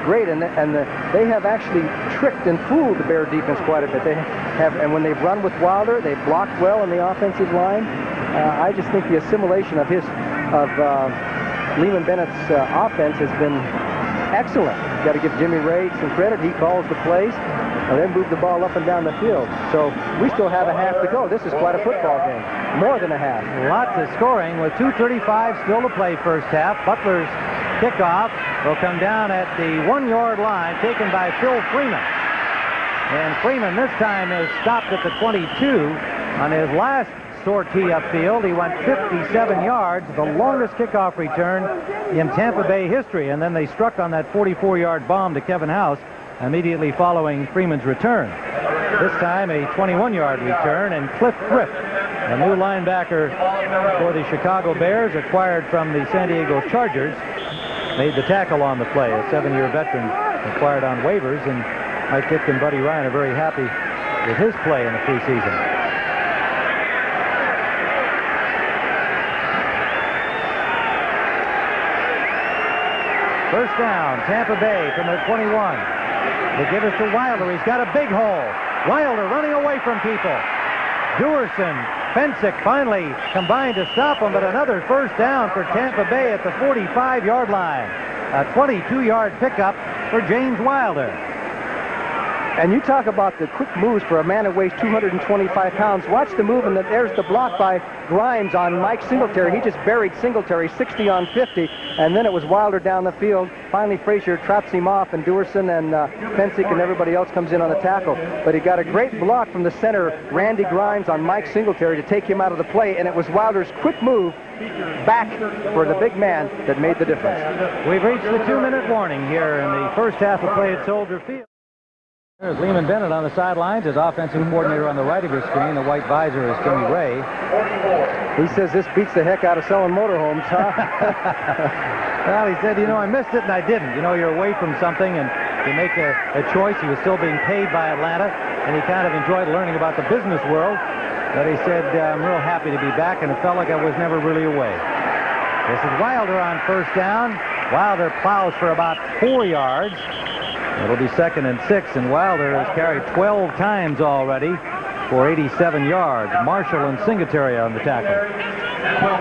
great, and they have actually tricked and fooled the Bear defense quite a bit. They have, and when they've run with Wilder, they've blocked well in the offensive line. I just think the assimilation of Lehman Bennett's offense has been excellent. Got to give Jimmy Ray some credit. He calls the plays, and then move the ball up and down the field. So we still have a half to go. This is quite a football game. More than a half. Lots of scoring with 2:35 still to play first half. Butler's kickoff will come down at the 1-yard line, taken by Phil Freeman. And Freeman this time is stopped at the 22 on his last sortie upfield. He went 57 yards, the longest kickoff return in Tampa Bay history. And then they struck on that 44-yard bomb to Kevin House immediately following Freeman's return. This time a 21-yard return, and Cliff Thrift, a new linebacker for the Chicago Bears, acquired from the San Diego Chargers, made the tackle on the play. A 7-year veteran acquired on waivers, and Mike Ditka and Buddy Ryan are very happy with his play in the preseason. First down, Tampa Bay from their 21. They give it to Wilder. He's got a big hole. Wilder running away from people. Duerson, Fensick finally combined to stop him, but another first down for Tampa Bay at the 45-yard line. A 22-yard pickup for James Wilder. And you talk about the quick moves for a man who weighs 225 pounds. Watch the move, and there's the block by Grimes on Mike Singletary. He just buried Singletary 60 on 50, and then it was Wilder down the field. Finally, Frazier traps him off, and Duerson and Fensick and everybody else comes in on the tackle. But he got a great block from the center, Randy Grimes, on Mike Singletary to take him out of the play, and it was Wilder's quick move back for the big man that made the difference. We've reached the 2-minute warning here in the first half of play at Soldier Field. There's Lehman Bennett on the sidelines, his offensive coordinator on the right of your screen. The white visor is Jimmy Ray. He says this beats the heck out of selling motorhomes, huh? Well, he said, you know, I missed it and I didn't. You know, you're away from something and you make a choice. He was still being paid by Atlanta, and he kind of enjoyed learning about the business world. But he said, I'm real happy to be back, and it felt like I was never really away. This is Wilder on first down. Wilder plows for about 4 yards. It'll be 2nd and 6, and Wilder has carried 12 times already for 87 yards. Marshall and Singletary on the tackle.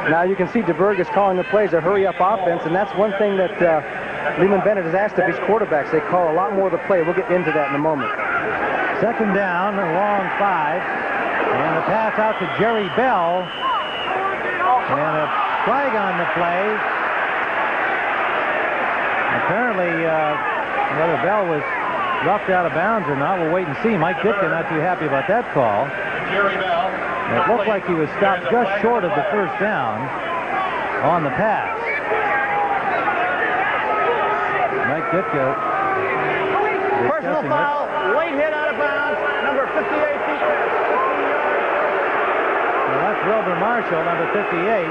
Now you can see DeBerg is calling the plays a hurry-up offense, and that's one thing that Lehman Bennett has asked of his quarterbacks. They call a lot more of the play. We'll get into that in a moment. 2nd down, a long 5, and the pass out to Jerry Bell, and a flag on the play. Apparently, whether Bell was roughed out of bounds or not, we'll wait and see. Mike Ditka not too happy about that call. It looked like he was stopped just short of the first down on the pass. Mike Ditka. Personal foul, late hit out of bounds, number 58. Well, that's Wilbur Marshall, number 58.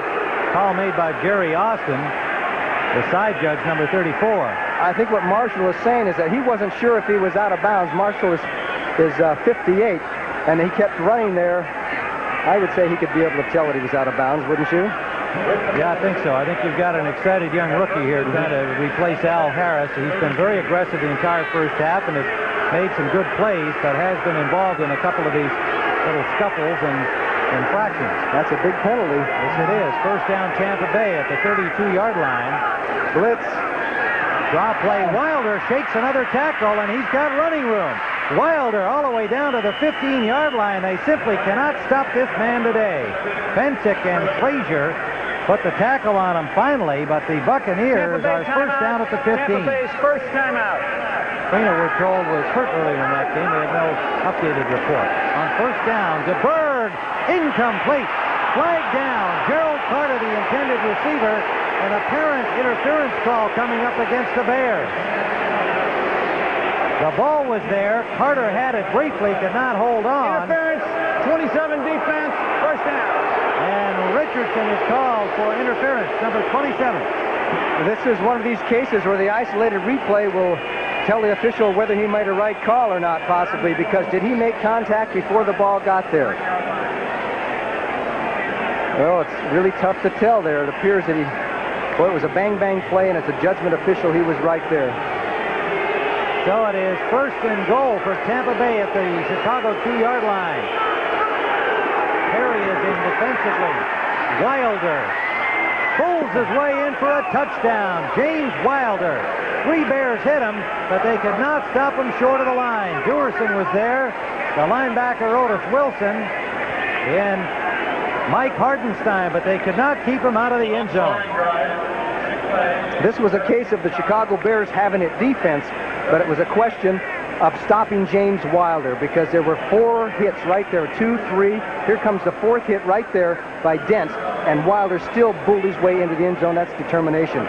Call made by Jerry Austin, the side judge, number 34. I think what Marshall is saying is that he wasn't sure if he was out of bounds. Marshall is 58, and he kept running there. I would say he could be able to tell that he was out of bounds, wouldn't you? Yeah, I think so. I think you've got an excited young rookie here trying to replace Al Harris. He's been very aggressive the entire first half and has made some good plays, but has been involved in a couple of these little scuffles and infractions. That's a big penalty. Yes, it is. First down, Tampa Bay at the 32-yard line. Blitz. Draw play. Wilder shakes another tackle, and he's got running room. Wilder all the way down to the 15-yard line. They simply cannot stop this man today. Fensick and Frazier put the tackle on him finally, but the Buccaneers are first down at the 15. Tampa Bay's first timeout. Trina, we're told, was hurt earlier in that game. They have no updated report. On first down, DeBerg, incomplete. Flag down. Gerald Carter, the intended receiver. An apparent interference call coming up against the Bears. The ball was there. Carter had it briefly, could not hold on. Interference 27 defense, first down. And Richardson is called for interference, number 27. This is one of these cases where the isolated replay will tell the official whether he made a right call or not, possibly, because did he make contact before the ball got there? Well, it's really tough to tell there. It appears that it was a bang-bang play, and as a judgment official, he was right there. So it is first and goal for Tampa Bay at the Chicago 2-yard line. Perry is in defensively. Wilder pulls his way in for a touchdown. James Wilder. 3 Bears hit him, but they could not stop him short of the line. Dewerson was there. The linebacker Otis Wilson and Mike Hardenstein, but they could not keep him out of the end zone. This was a case of the Chicago Bears having it defense, but it was a question of stopping James Wilder because there were 4 hits right there, 2, 3. Here comes the 4th hit right there by Dent, and Wilder still bulled his way into the end zone. That's determination.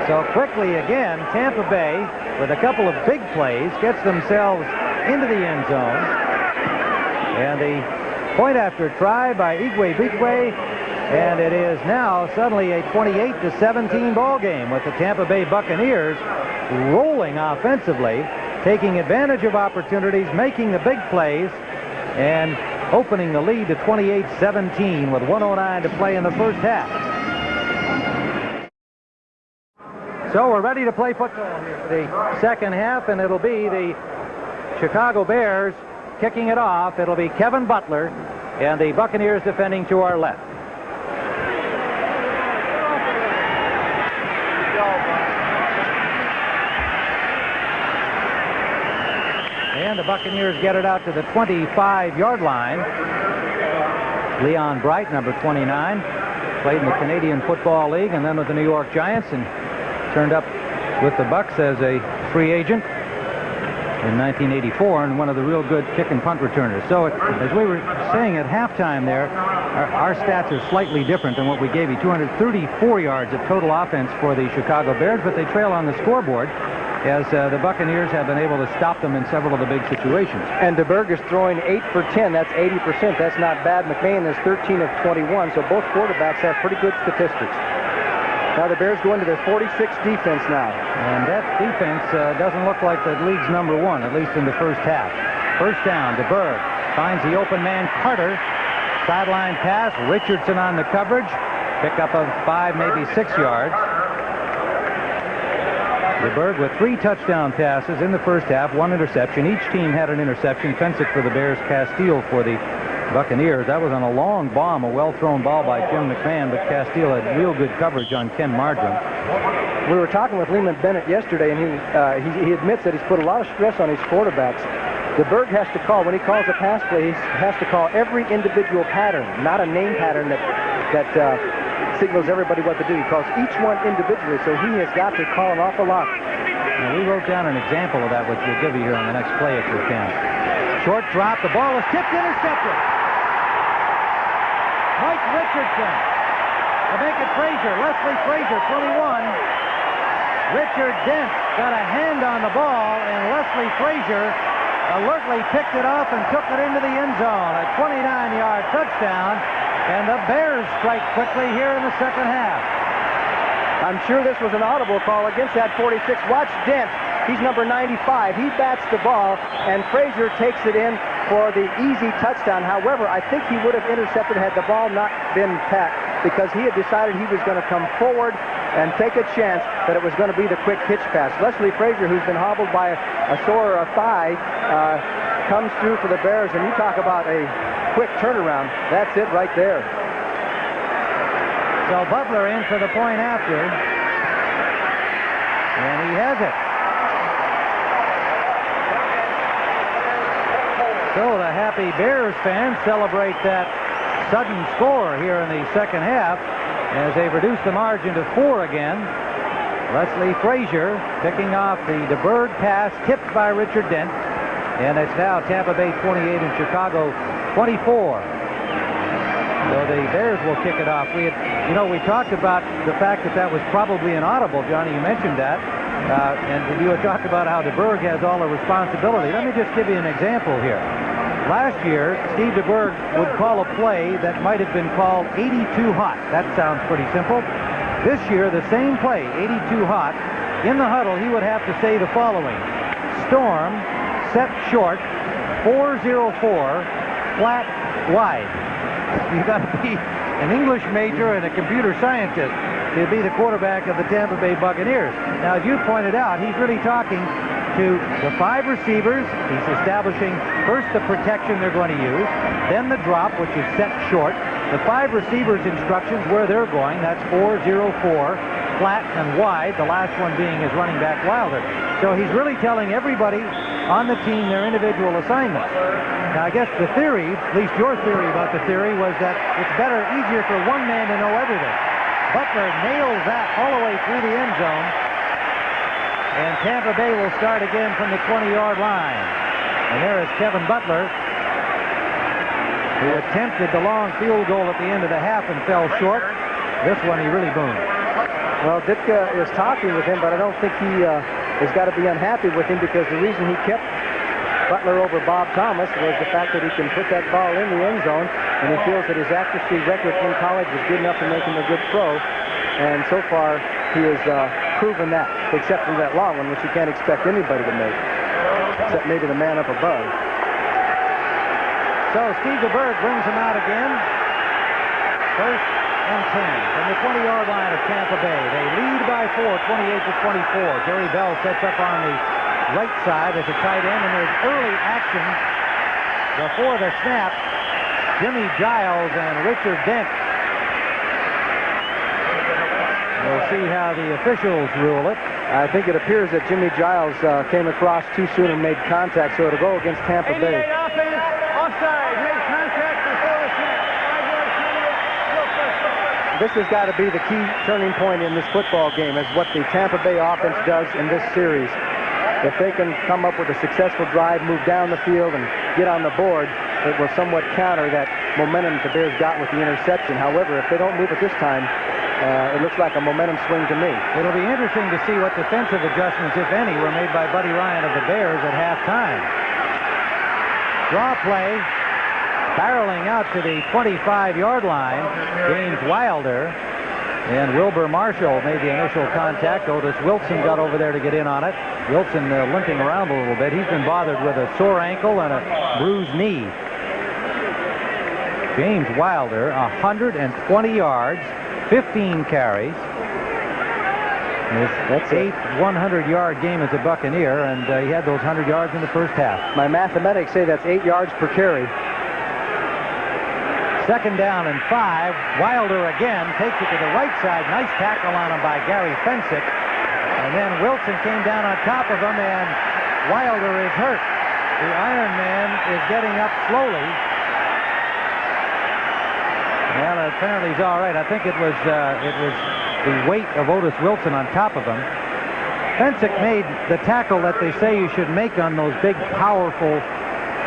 So quickly again, Tampa Bay, with a couple of big plays, gets themselves into the end zone. And the point after try by Igwe, and it is now suddenly a 28-17 ball game with the Tampa Bay Buccaneers rolling offensively, taking advantage of opportunities, making the big plays, and opening the lead to 28-17 with 1:09 to play in the first half. So we're ready to play football here for the second half, and it'll be the Chicago Bears kicking it off. It'll be Kevin Butler, and the Buccaneers defending to our left. And the Buccaneers get it out to the 25-yard line. Leon Bright, number 29, played in the Canadian Football League and then with the New York Giants, and turned up with the Bucs as a free agent in 1984 and one of the real good kick and punt returners. So as we were saying at halftime there, our stats are slightly different than what we gave you. 234 yards of total offense for the Chicago Bears, but they trail on the scoreboard as the Buccaneers have been able to stop them in several of the big situations. And DeBerg is throwing 8 for 10. That's 80%. That's not bad. McMahon is 13 of 21, so both quarterbacks have pretty good statistics. Now the Bears go into their 46th defense now. And that defense doesn't look like the league's number 1, at least in the first half. First down, DeBerg finds the open man, Carter. Sideline pass, Richardson on the coverage. Pick up of 5, maybe 6 yards. DeBerg with 3 touchdown passes in the first half, 1 interception. Each team had an interception. Fensick for the Bears, Castile for the Buccaneers. That was on a long bomb, a well-thrown ball by Jim McMahon, but Castile had real good coverage on Ken Marjoram. We were talking with Lehman Bennett yesterday, and he admits that he's put a lot of stress on his quarterbacks. DeBerg has to call, when he calls a pass play, he has to call every individual pattern, not a name pattern that signals everybody what to do. He calls each one individually, so he has got to call an awful lot. Now, we wrote down an example of that, which we'll give you here on the next play if we can. Short drop, the ball is tipped, intercepted. Mike Richardson to make it Frazier. Leslie Frazier, 21. Richard Dent got a hand on the ball, and Leslie Frazier alertly picked it off and took it into the end zone. A 29-yard touchdown, and the Bears strike quickly here in the second half. I'm sure this was an audible call against that 46. Watch Dent. He's number 95. He bats the ball, and Frazier takes it in for the easy touchdown. However, I think he would have intercepted had the ball not been tapped, because he had decided he was going to come forward and take a chance that it was going to be the quick pitch pass. Leslie Frazier, who's been hobbled by a sore thigh, comes through for the Bears, and you talk about a quick turnaround. That's it right there. So Butler in for the point after, and he has it. So the happy Bears fans celebrate that sudden score here in the second half as they reduce the margin to 4 again. Leslie Frazier picking off the DeBerg pass tipped by Richard Dent, and it's now Tampa Bay 28 and Chicago 24. So the Bears will kick it off. We talked about the fact that was probably an audible, Johnny. You mentioned that. And you had talked about how DeBerg has all the responsibility. Let me just give you an example here. Last year, Steve DeBerg would call a play that might have been called 82 hot. That sounds pretty simple. This year, the same play, 82 hot, in the huddle, he would have to say the following: storm, set short, 404, flat, wide. You've got to be an English major and a computer scientist to be the quarterback of the Tampa Bay Buccaneers. Now, as you pointed out, he's really talking to the 5 receivers. He's establishing first the protection they're going to use, then the drop, which is set short. The 5 receivers' instructions where they're going, that's 4-0-4, flat and wide, the last one being his running back Wilder. So he's really telling everybody on the team their individual assignments. Now, I guess the theory, at least your theory about the theory, was that it's easier for one man to know everything. Butler nails that all the way through the end zone. And Tampa Bay will start again from the 20-yard line. And there is Kevin Butler, who attempted the long field goal at the end of the half and fell short. This one he really boomed. Well, Ditka is talking with him, but I don't think he has got to be unhappy with him, because the reason he kept Butler over Bob Thomas was the fact that he can put that ball in the end zone, and he feels that his accuracy record in college was good enough to make him a good pro. And so far, he has proven that, except for that long one, which you can't expect anybody to make, except maybe the man up above. So Steve DeBerg brings him out again. First and 10 from the 20-yard line of Tampa Bay. They lead by 4, 28-24. Jerry Bell sets up on the right side as a tight end, and there's early action before the snap. Jimmy Giles and Richard Dent. We'll see how the officials rule it. I think it appears that Jimmy Giles came across too soon and made contact, so it'll go against Tampa Bay. Offense, offside, made contact before the snap. 5 yards, This has got to be the key turning point in this football game, is what the Tampa Bay offense does in this series. If they can come up with a successful drive, move down the field, and get on the board, it will somewhat counter that momentum the Bears got with the interception. However, if they don't move it this time, it looks like a momentum swing to me. It'll be interesting to see what defensive adjustments, if any, were made by Buddy Ryan of the Bears at halftime. Draw play, barreling out to the 25-yard line, James Wilder, and Wilbur Marshall made the initial contact. Otis Wilson got over there to get in on it. Wilson limping around a little bit. He's been bothered with a sore ankle and a bruised knee. James Wilder, 120 yards, 15 carries. That's 8th 100-yard game as a Buccaneer, and he had those 100 yards in the first half. My mathematics say that's 8 yards per carry. Second down and 5. Wilder again takes it to the right side. Nice tackle on him by Gary Fensick. And then Wilson came down on top of him, and Wilder is hurt. The Iron Man is getting up slowly. Well, apparently he's all right. I think it was the weight of Otis Wilson on top of him. Fensick made the tackle that they say you should make on those big, powerful,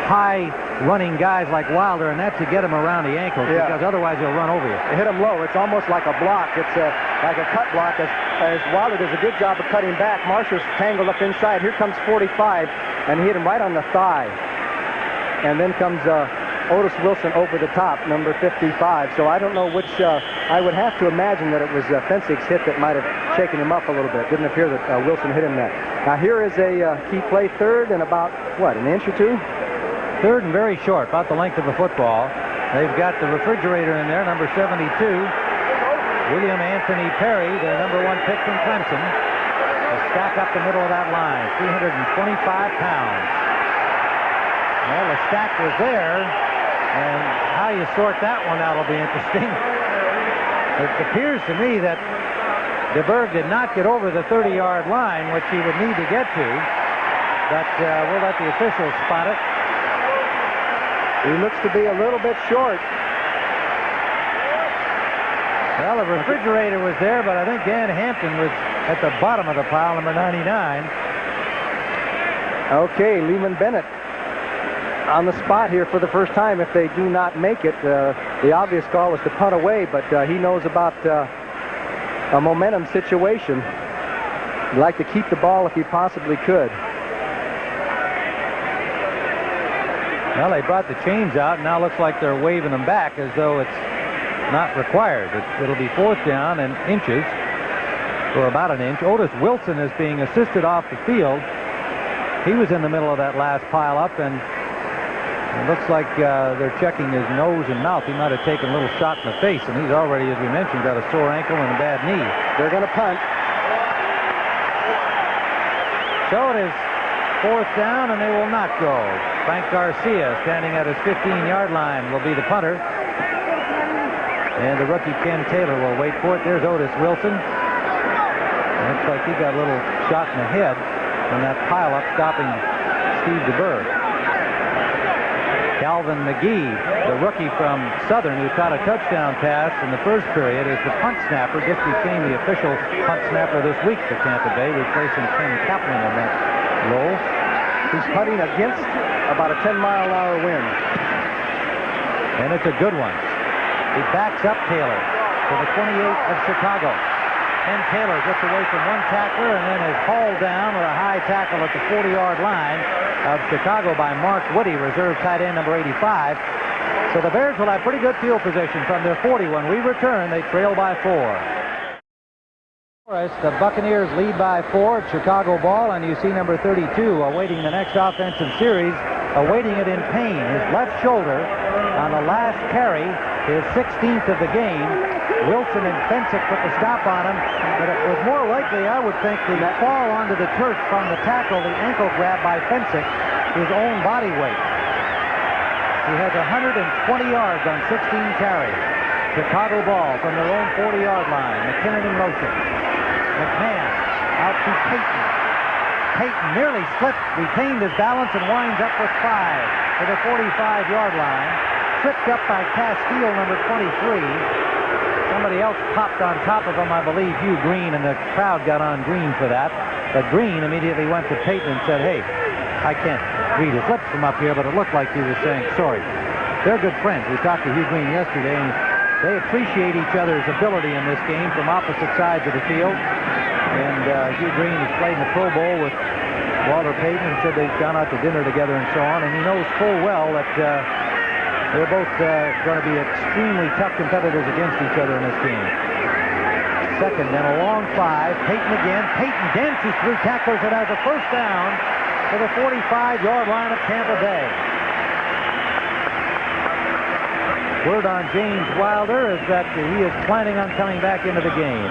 high-running guys like Wilder, and that's to get him around the ankles, because otherwise he'll run over you. They hit him low. It's almost like a block. It's like a cut block, as Wilder does a good job of cutting back. Marshall's tangled up inside. Here comes 45, and he hit him right on the thigh. And then comes Otis Wilson over the top, number 55. So I don't know which. I would have to imagine that it was Fensick's hit that might have shaken him up a little bit. Didn't appear that Wilson hit him that. Now here is a key play, third and about, what, an inch or two? Third and very short, about the length of a football. They've got the refrigerator in there, number 72. William Anthony Perry, their number 1 pick from Clemson. To stack up the middle of that line, 325 pounds. Well, the stack was there, and how you sort that one out will be interesting. It appears to me that DeBerg did not get over the 30-yard line, which he would need to get to, but we'll let the officials spot it. He looks to be a little bit short. Well, the refrigerator was there, but I think Dan Hampton was at the bottom of the pile, number 99. Okay, Lehman Bennett on the spot here for the first time. If they do not make it, the obvious call was to punt away, but he knows about a momentum situation. He'd like to keep the ball if he possibly could. Well, they brought the chains out, and now looks like they're waving them back as though it's not required. It'll be 4th down and inches, or about an inch. Otis Wilson is being assisted off the field. He was in the middle of that last pile-up, and it looks like they're checking his nose and mouth. He might have taken a little shot in the face, and he's already, as we mentioned, got a sore ankle and a bad knee. They're going to punt. So it is 4th down, and they will not go. Frank Garcia, standing at his 15-yard line, will be the punter. And the rookie Ken Taylor will wait for it. There's Otis Wilson. Looks like he got a little shot in the head from that pile-up, stopping Steve DeBerg. Calvin McGee, the rookie from Southern, who caught a touchdown pass in the first period, is the punt snapper. Just became the official punt snapper this week for Tampa Bay, replacing Ken Kaplan in that role. He's putting against about a 10-mile-an-hour wind. And it's a good one. He backs up Taylor to the 28 of Chicago. And Taylor gets away from one tackler and then is hauled down with a high tackle at the 40-yard line of Chicago by Mark Woody, reserve tight end number 85. So the Bears will have pretty good field position from their 40. When we return, they trail by 4. The Buccaneers lead by 4 at Chicago ball, and you see number 32 awaiting the next offensive series, awaiting it in pain. His left shoulder on the last carry, his 16th of the game. Wilson and Fensick put the stop on him, but it was more likely, I would think, the fall onto the turf from the tackle, the ankle grab by Fensick, his own body weight. He has 120 yards on 16 carries. Chicago ball from their own 40-yard line. McKinnon in motion. McMahon out to Payton. Payton nearly slipped, retained his balance, and winds up with 5 to the 45-yard line. Tripped up by Castile, number 23. Somebody else popped on top of him, I believe Hugh Green, and the crowd got on Green for that. But Green immediately went to Payton and said, "Hey, I can't read his lips from up here," but it looked like he was saying sorry. They're good friends. We talked to Hugh Green yesterday, and they appreciate each other's ability in this game from opposite sides of the field. And Hugh Green has played in the Pro Bowl with Walter Payton and said they've gone out to dinner together and so on, and he knows full well that they're both going to be extremely tough competitors against each other in this game. Second, then a long 5. Payton again. Payton dances through tacklers and has a first down to the 45-yard line of Tampa Bay. Word on James Wilder is that he is planning on coming back into the game.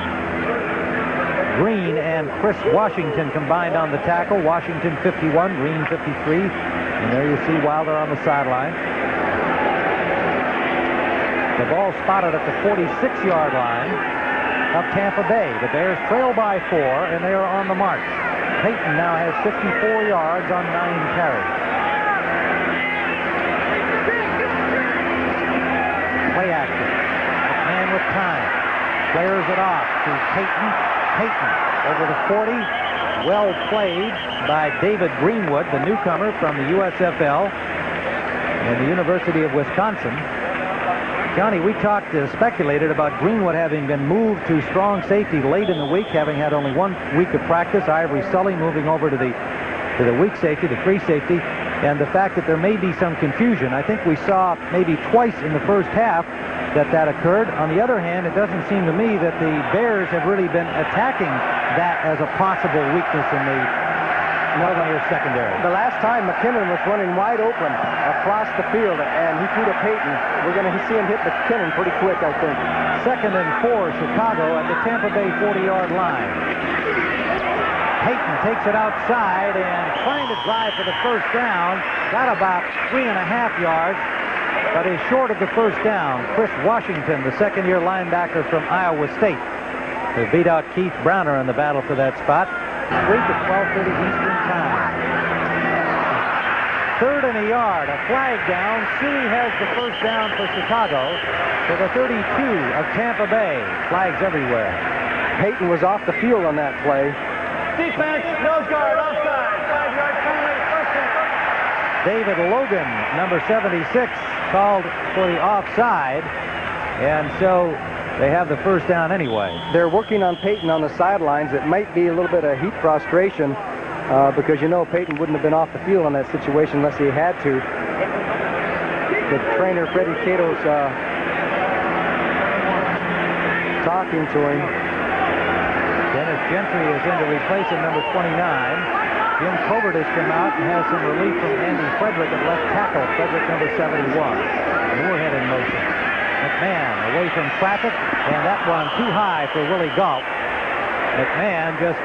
Green and Chris Washington combined on the tackle. Washington 51, Green 53. And there you see Wilder on the sideline. The ball spotted at the 46-yard line of Tampa Bay. The Bears trail by 4, and they are on the march. Payton now has 54 yards on 9 carries. Play action. McMahon with time. Flares it off to Payton. Payton over the 40. Well played by David Greenwood, the newcomer from the USFL and the University of Wisconsin. Johnny, we speculated about Greenwood having been moved to strong safety late in the week, having had only 1 week of practice. Ivory Sully moving over to the weak safety, the free safety, and the fact that there may be some confusion. I think we saw maybe twice in the first half that occurred. On the other hand, it doesn't seem to me that the Bears have really been attacking that as a possible weakness in the Buccaneers secondary. The last time McKinnon was running wide open across the field and he threw to Payton, we're going to see him hit McKinnon pretty quick, I think. Second and 4, Chicago at the Tampa Bay 40-yard line. Payton takes it outside and trying to drive for the first down. Got about 3.5 yards, but is short of the first down. Chris Washington, the second-year linebacker from Iowa State, who beat out Keith Browner in the battle for that spot. Week at 12:30 Eastern Time. 3rd and a yard, a flag down. Suey has the first down for Chicago to the 32 of Tampa Bay. Flags everywhere. Payton was off the field on that play. Defense, nose guard, offside. 5-yard penalty, first down. David Logan, number 76, called for the offside, and so they have the first down anyway. They're working on Payton on the sidelines. It might be a little bit of heat frustration because, you know, Payton wouldn't have been off the field on that situation unless he had to. the trainer, Freddie Cato's, talking to him. Dennis Gentry is in to replace him, number 29. Jim Covert has come out and has some relief from Andy Frederick at left tackle. Frederick, number 71. Moorhead in motion. McMahon away from traffic, and that one too high for Willie Galt. McMahon just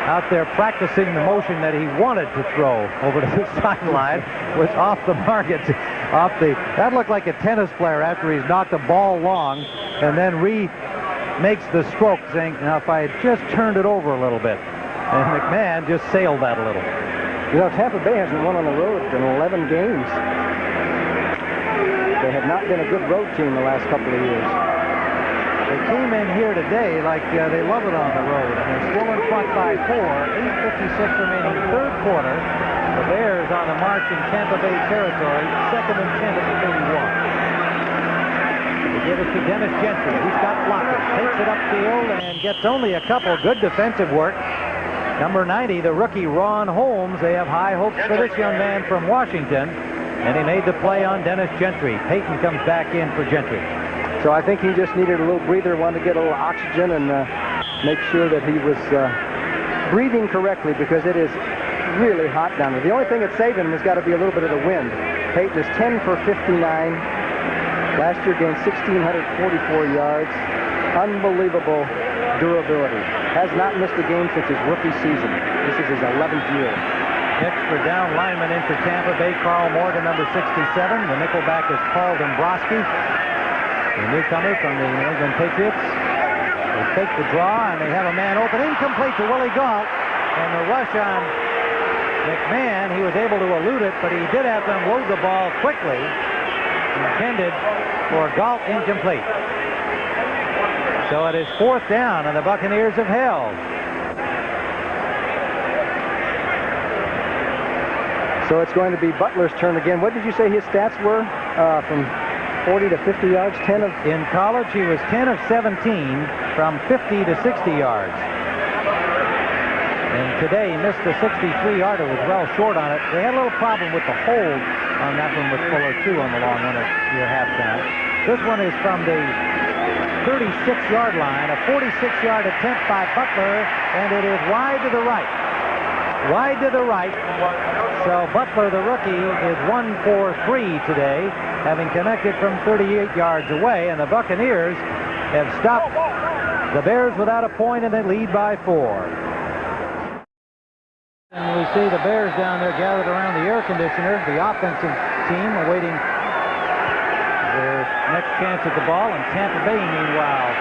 out there practicing the motion that he wanted to throw over to the sideline was off the market. That looked like a tennis player after he's knocked the ball long and then makes the stroke, saying, now if I had just turned it over a little bit. And McMahon just sailed that a little. You know, Tampa Bay hasn't won on the road in 11 games. They have not been a good road team the last couple of years. They came in here today like they love it on the road. And they're still in front by 4. 8:56 remaining third quarter. The Bears on the march in Tampa Bay territory. 2nd and 10 at the 31. They give it to Dennis Gentry. He's got blockers. Takes it upfield and gets only a couple good defensive work. Number 90, the rookie Ron Holmes. They have high hopes for this young man from Washington. And he made the play on Dennis Gentry. Payton comes back in for Gentry. So I think he just needed a little breather, wanted to get a little oxygen and make sure that he was breathing correctly, because it is really hot down there. The only thing that saved him has got to be a little bit of the wind. Payton is 10 for 59. Last year gained 1,644 yards. Unbelievable durability. Has not missed a game since his rookie season. This is his 11th year. Extra down lineman in for Tampa Bay, Carl Morgan, number 67. The nickelback is Paul Dombrowski, the newcomer from the New England Patriots. They take the draw, and they have a man open, incomplete to Willie Galt. And the rush on McMahon, he was able to elude it, but he did have to unload the ball quickly. Intended for Galt, incomplete. So it is 4th down, and the Buccaneers have held. So it's going to be Butler's turn again. What did you say his stats were from 40 to 50 yards? 10 of... In college, he was 10 of 17 from 50 to 60 yards. And today, he missed the 63-yarder, was well short on it. They had a little problem with the hold on that one with Fuller, too, on the long one at near halftime. This one is from the 36-yard line, a 46-yard attempt by Butler, and it is wide to the right. Wide to the right. So Butler, the rookie, is 1 for 3 today, having connected from 38 yards away, and the Buccaneers have stopped the Bears without a point, and they lead by 4. And we see the Bears down there gathered around the air conditioner, the offensive team awaiting their next chance at the ball, and Tampa Bay, meanwhile,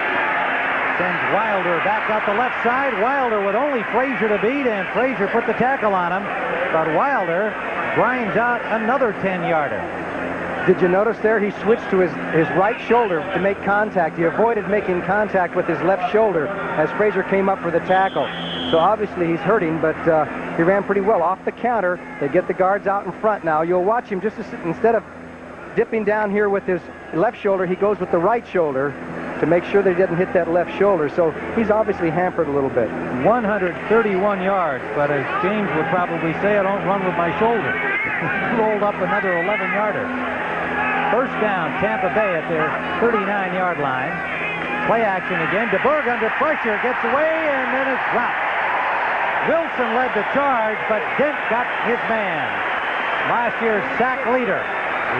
sends Wilder back out the left side. Wilder with only Frazier to beat, and Frazier put the tackle on him. But Wilder grinds out another 10-yarder. Did you notice there he switched to his right shoulder to make contact? He avoided making contact with his left shoulder as Frazier came up for the tackle. So obviously he's hurting, but he ran pretty well. Off the counter, they get the guards out in front now. You'll watch him just instead of dipping down here with his left shoulder, he goes with the right shoulder to make sure that he doesn't hit that left shoulder. So he's obviously hampered a little bit. 131 yards, but as James would probably say, I don't run with my shoulder. Rolled up another 11-yarder. First down, Tampa Bay at their 39-yard line. Play action again. DeBerg under pressure, gets away, and then it's dropped. Wilson led the charge, but Dent got his man. Last year's sack leader.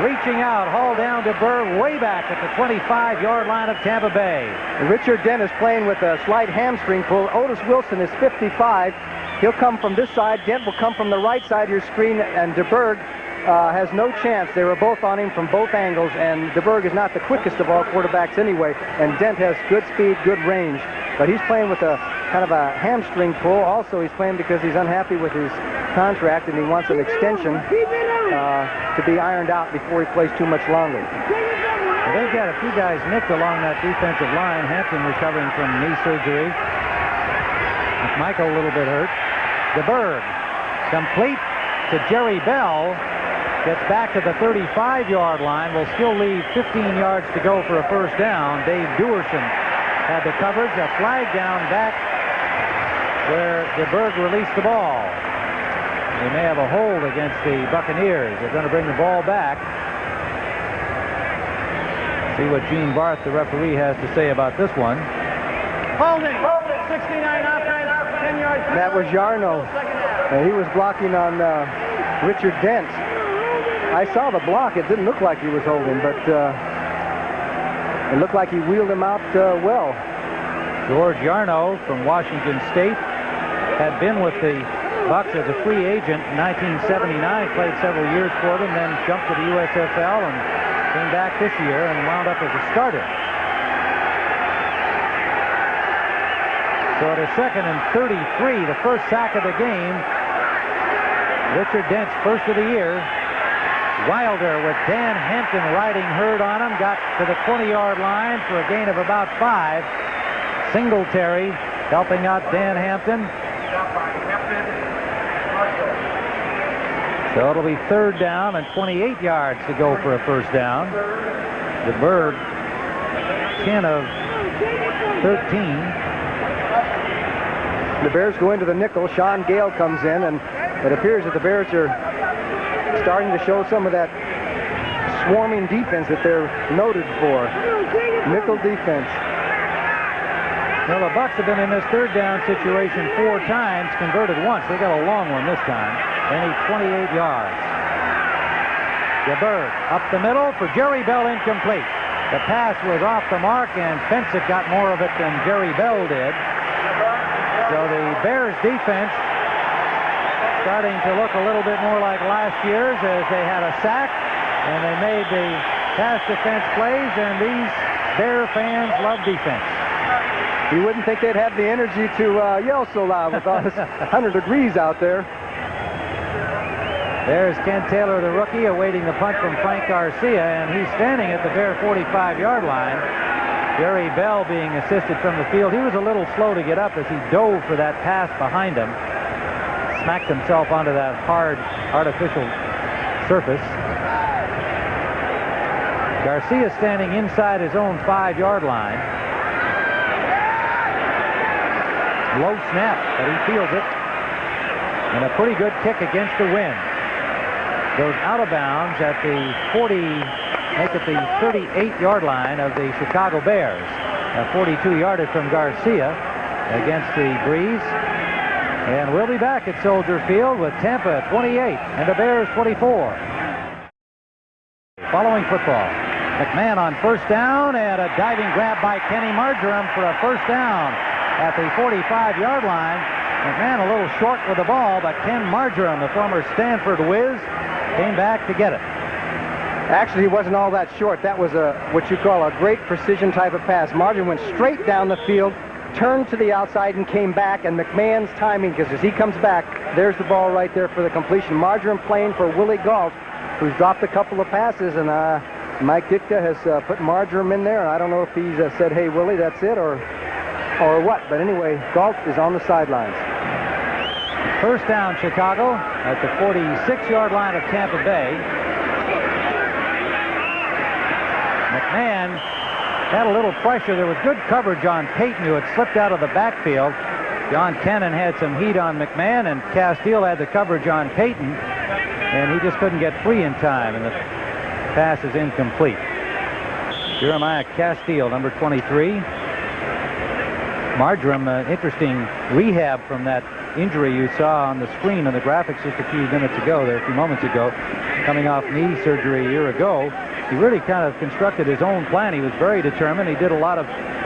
Reaching out, hauled down DeBerg way back at the 25-yard line of Tampa Bay. Richard Dent is playing with a slight hamstring pull. Otis Wilson is 55. He'll come from this side. Dent will come from the right side of your screen, and DeBerg has no chance. They were both on him from both angles, and DeBerg is not the quickest of all quarterbacks anyway, and Dent has good speed, good range. But he's playing with a kind of a hamstring pull. Also, he's playing because he's unhappy with his contract, and he wants an extension to be ironed out before he plays too much longer. Well, they've got a few guys nicked along that defensive line. Hampton recovering from knee surgery. Michael a little bit hurt. DeBerg complete to Jerry Bell. Gets back to the 35-yard line. Will still leave 15 yards to go for a first down. Dave Duerson had the coverage. A flag down back where DeBerg released the ball. They may have a hold against the Buccaneers. They're going to bring the ball back. See what Gene Barth, the referee, has to say about this one. Holding. 69 offense, 10 yards. That was Yarno. He was blocking on Richard Dent. I saw the block. It didn't look like he was holding, but it looked like he wheeled him out well. George Yarno from Washington State had been with the Bucks as a free agent in 1979, played several years for them, then jumped to the USFL and came back this year and wound up as a starter. So at a 2nd and 33, the first sack of the game, Richard Dent's first of the year. Wilder with Dan Hampton riding herd on him, got to the 20-yard line for a gain of about 5. Singletary helping out Dan Hampton. So it'll be 3rd down and 28 yards to go for a first down. The Bird 10 of 13. The Bears go into the nickel. Sean Gale comes in, and it appears that the Bears are starting to show some of that swarming defense that they're noted for. Nickel defense. Well, the Bucks have been in this 3rd down situation 4 times, converted once. They got a long one this time. They need 28 yards. DeBerg up the middle for Jerry Bell, incomplete. The pass was off the mark, and Fensick got more of it than Jerry Bell did. So the Bears defense starting to look a little bit more like last year's, as they had a sack and they made the pass defense plays, and these Bear fans love defense. You wouldn't think they'd have the energy to yell so loud with all this 100 degrees out there. There's Ken Taylor, the rookie, awaiting the punt from Frank Garcia, and he's standing at the Bear 45-yard line. Jerry Bell being assisted from the field. He was a little slow to get up as he dove for that pass behind him. Smacked himself onto that hard artificial surface. Garcia standing inside his own 5-yard line. Low snap, but he feels it. And a pretty good kick against the wind. Goes out of bounds at the 38-yard line of the Chicago Bears. A 42-yarder from Garcia against the breeze. And we'll be back at Soldier Field with Tampa 28 and the Bears 24. Following football, McMahon on first down, and a diving grab by Kenny Marjoram for a first down at the 45-yard line. McMahon a little short with the ball, but Ken Marjoram, the former Stanford whiz, came back to get it. Actually, he wasn't all that short. That was what you call a great precision type of pass. Marjoram went straight down the field, turned to the outside, and came back. And McMahon's timing, because as he comes back, there's the ball right there for the completion. Marjoram playing for Willie Galt, who's dropped a couple of passes, and Mike Ditka has put Marjoram in there. And I don't know if he's said, "Hey, Willie, that's it," or what. But anyway, Galt is on the sidelines. First down, Chicago, at the 46-yard line of Tampa Bay. McMahon had a little pressure. There was good coverage on Payton, who had slipped out of the backfield. John Cannon had some heat on McMahon, and Castile had the coverage on Payton, and he just couldn't get free in time, and the pass is incomplete. Jeremiah Castile, number 23. Marjoram, interesting rehab from that injury you saw on the screen on the graphics just a few moments ago, coming off knee surgery a year ago. He really kind of constructed his own plan. He was very determined. He did a lot of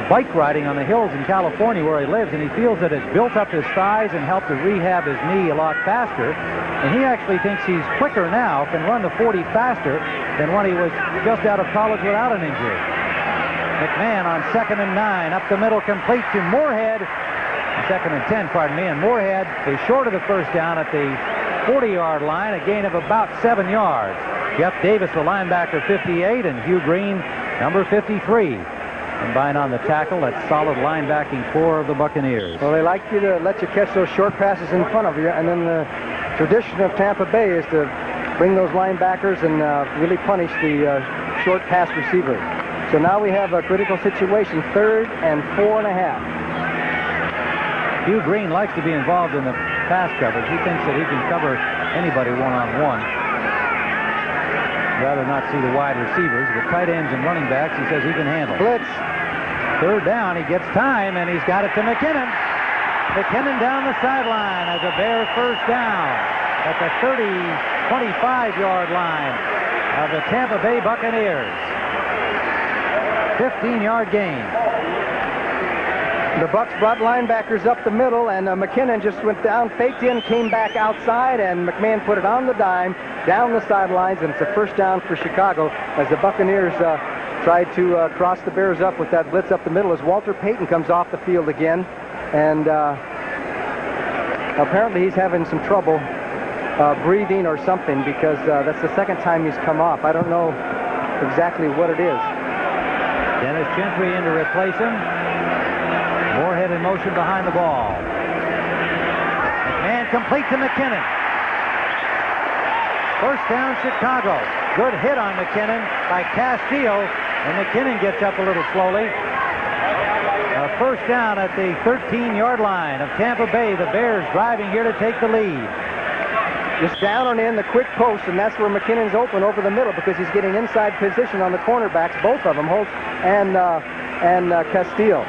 bike riding on the hills in California where he lives, and he feels that it's built up his thighs and helped to rehab his knee a lot faster. And he actually thinks he's quicker now, can run the 40 faster than when he was just out of college without an injury. McMahon on 2nd and 9, up the middle, complete to Moorhead. 2nd and 10, pardon me, and Moorhead is short of the first down at the 40-yard line, a gain of about 7 yards. Jeff Davis, the linebacker, 58, and Hugh Green, number 53. Combine on the tackle, that solid linebacking core of the Buccaneers. Well, they like you to let you catch those short passes in front of you, and then the tradition of Tampa Bay is to bring those linebackers and really punish the short pass receiver. So now we have a critical situation, 3rd and 4.5. Hugh Green likes to be involved in the pass coverage. He thinks that he can cover anybody one-on-one. rather not see the wide receivers, but tight ends and running backs he says he can handle. Blitz. Third down, he gets time, and he's got it to McKinnon. McKinnon down the sideline as a Bear first down at the 25-yard line of the Tampa Bay Buccaneers. 15-yard gain. The Bucs brought linebackers up the middle, and McKinnon just went down, faked in, came back outside, and McMahon put it on the dime, down the sidelines, and it's a first down for Chicago as the Buccaneers tried to cross the Bears up with that blitz up the middle as Walter Payton comes off the field again, and apparently he's having some trouble breathing or something because that's the second time he's come off. I don't know exactly what it is. Dennis Gentry in to replace him. Moorhead in motion behind the ball. McMahon complete to McKinnon. First down, Chicago. Good hit on McKinnon by Castillo, and McKinnon gets up a little slowly. First down at the 13-yard line of Tampa Bay. The Bears driving here to take the lead. Just down and in the quick post, and that's where McKinnon's open over the middle because he's getting inside position on the cornerbacks, both of them, Holtz and Castillo.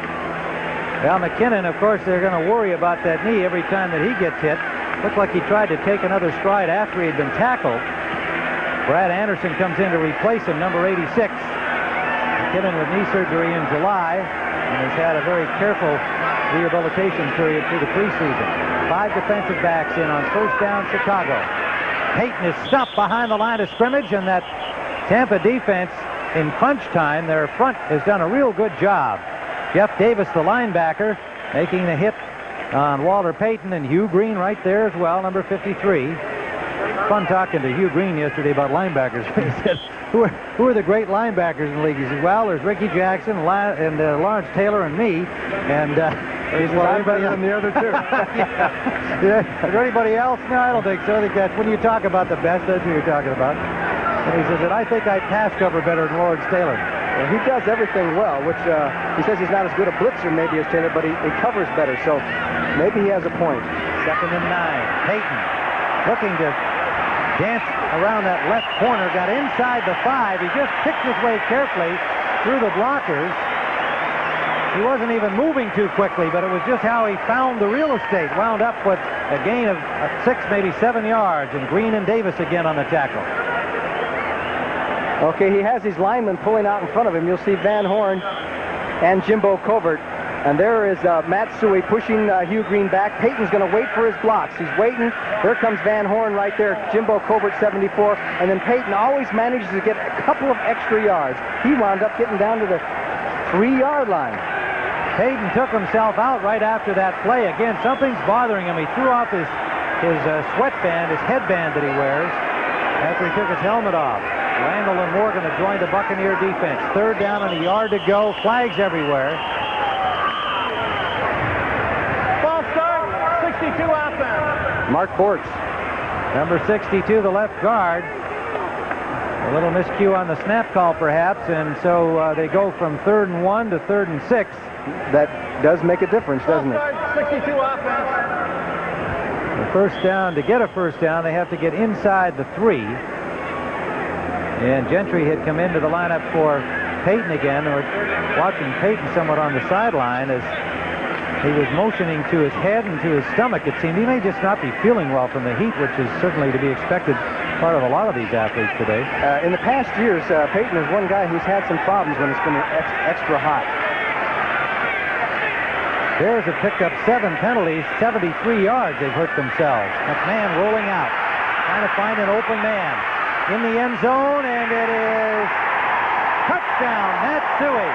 Well, McKinnon, of course, they're going to worry about that knee every time that he gets hit. Looked like he tried to take another stride after he had been tackled. Brad Anderson comes in to replace him, number 86. McKinnon with knee surgery in July and has had a very careful rehabilitation period through the preseason. 5 defensive backs in on first down, Chicago. Payton is stopped behind the line of scrimmage, and that Tampa defense in crunch time, their front has done a real good job. Jeff Davis, the linebacker, making the hit on Walter Payton, and Hugh Green right there as well, number 53. Fun talking to Hugh Green yesterday about linebackers. He said, who are the great linebackers in the league? He said, well, there's Ricky Jackson and Lawrence Taylor and me, and Anybody on the other two? Yeah. Is there anybody else? No, I don't think so. I think that's when you talk about the best, that's who you're talking about. And he says that I think I pass cover better than Lawrence Taylor. Well, he does everything well, which he says he's not as good a blitzer maybe as Taylor, but he covers better, so maybe he has a point. 2nd and 9. Payton looking to dance around that left corner, got inside the 5. He just picked his way carefully through the blockers. He wasn't even moving too quickly, but it was just how he found the real estate. Wound up with a gain of 6, maybe 7 yards, and Green and Davis again on the tackle. Okay, he has his linemen pulling out in front of him. You'll see Van Horn and Jimbo Covert. And there is Matt Suey pushing Hugh Green back. Payton's going to wait for his blocks. He's waiting. There comes Van Horn right there. Jimbo Covert, 74. And then Payton always manages to get a couple of extra yards. He wound up getting down to the 3-yard line. Payton took himself out right after that play. Again, something's bothering him. He threw off his sweatband, his headband that he wears, after he took his helmet off. Randall and Morgan have joined the Buccaneer defense. 3rd down and a yard to go. Flags everywhere. Ball start, 62 offense. Mark Bortz. Number 62, the left guard. A little miscue on the snap call, perhaps, and so they go from 3rd and 1 to 3rd and 6. That does make a difference, doesn't it? Ball start, 62 offense. The first down, to get a first down, they have to get inside the 3. And Gentry had come into the lineup for Payton again. We're watching Payton somewhat on the sideline as he was motioning to his head and to his stomach, it seemed. He may just not be feeling well from the heat, which is certainly to be expected part of a lot of these athletes today. In the past years, Payton is one guy who's had some problems when it's been extra hot. Bears have picked up 7 penalties, 73 yards they've hurt themselves. McMahon rolling out, trying to find an open man. In the end zone, and it is touchdown, Matt Suey.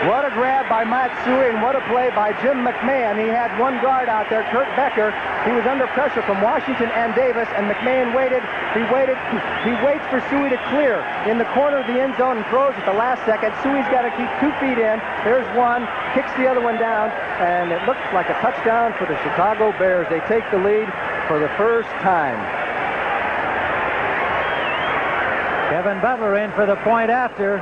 What a grab by Matt Suey, and what a play by Jim McMahon. He had one guard out there, Kurt Becker. He was under pressure from Washington and Davis, and McMahon waited. He waits for Suey to clear in the corner of the end zone and throws at the last second. Suey's got to keep 2 feet in. There's one, kicks the other one down, and it looks like a touchdown for the Chicago Bears. They take the lead for the first time. Kevin Butler in for the point after.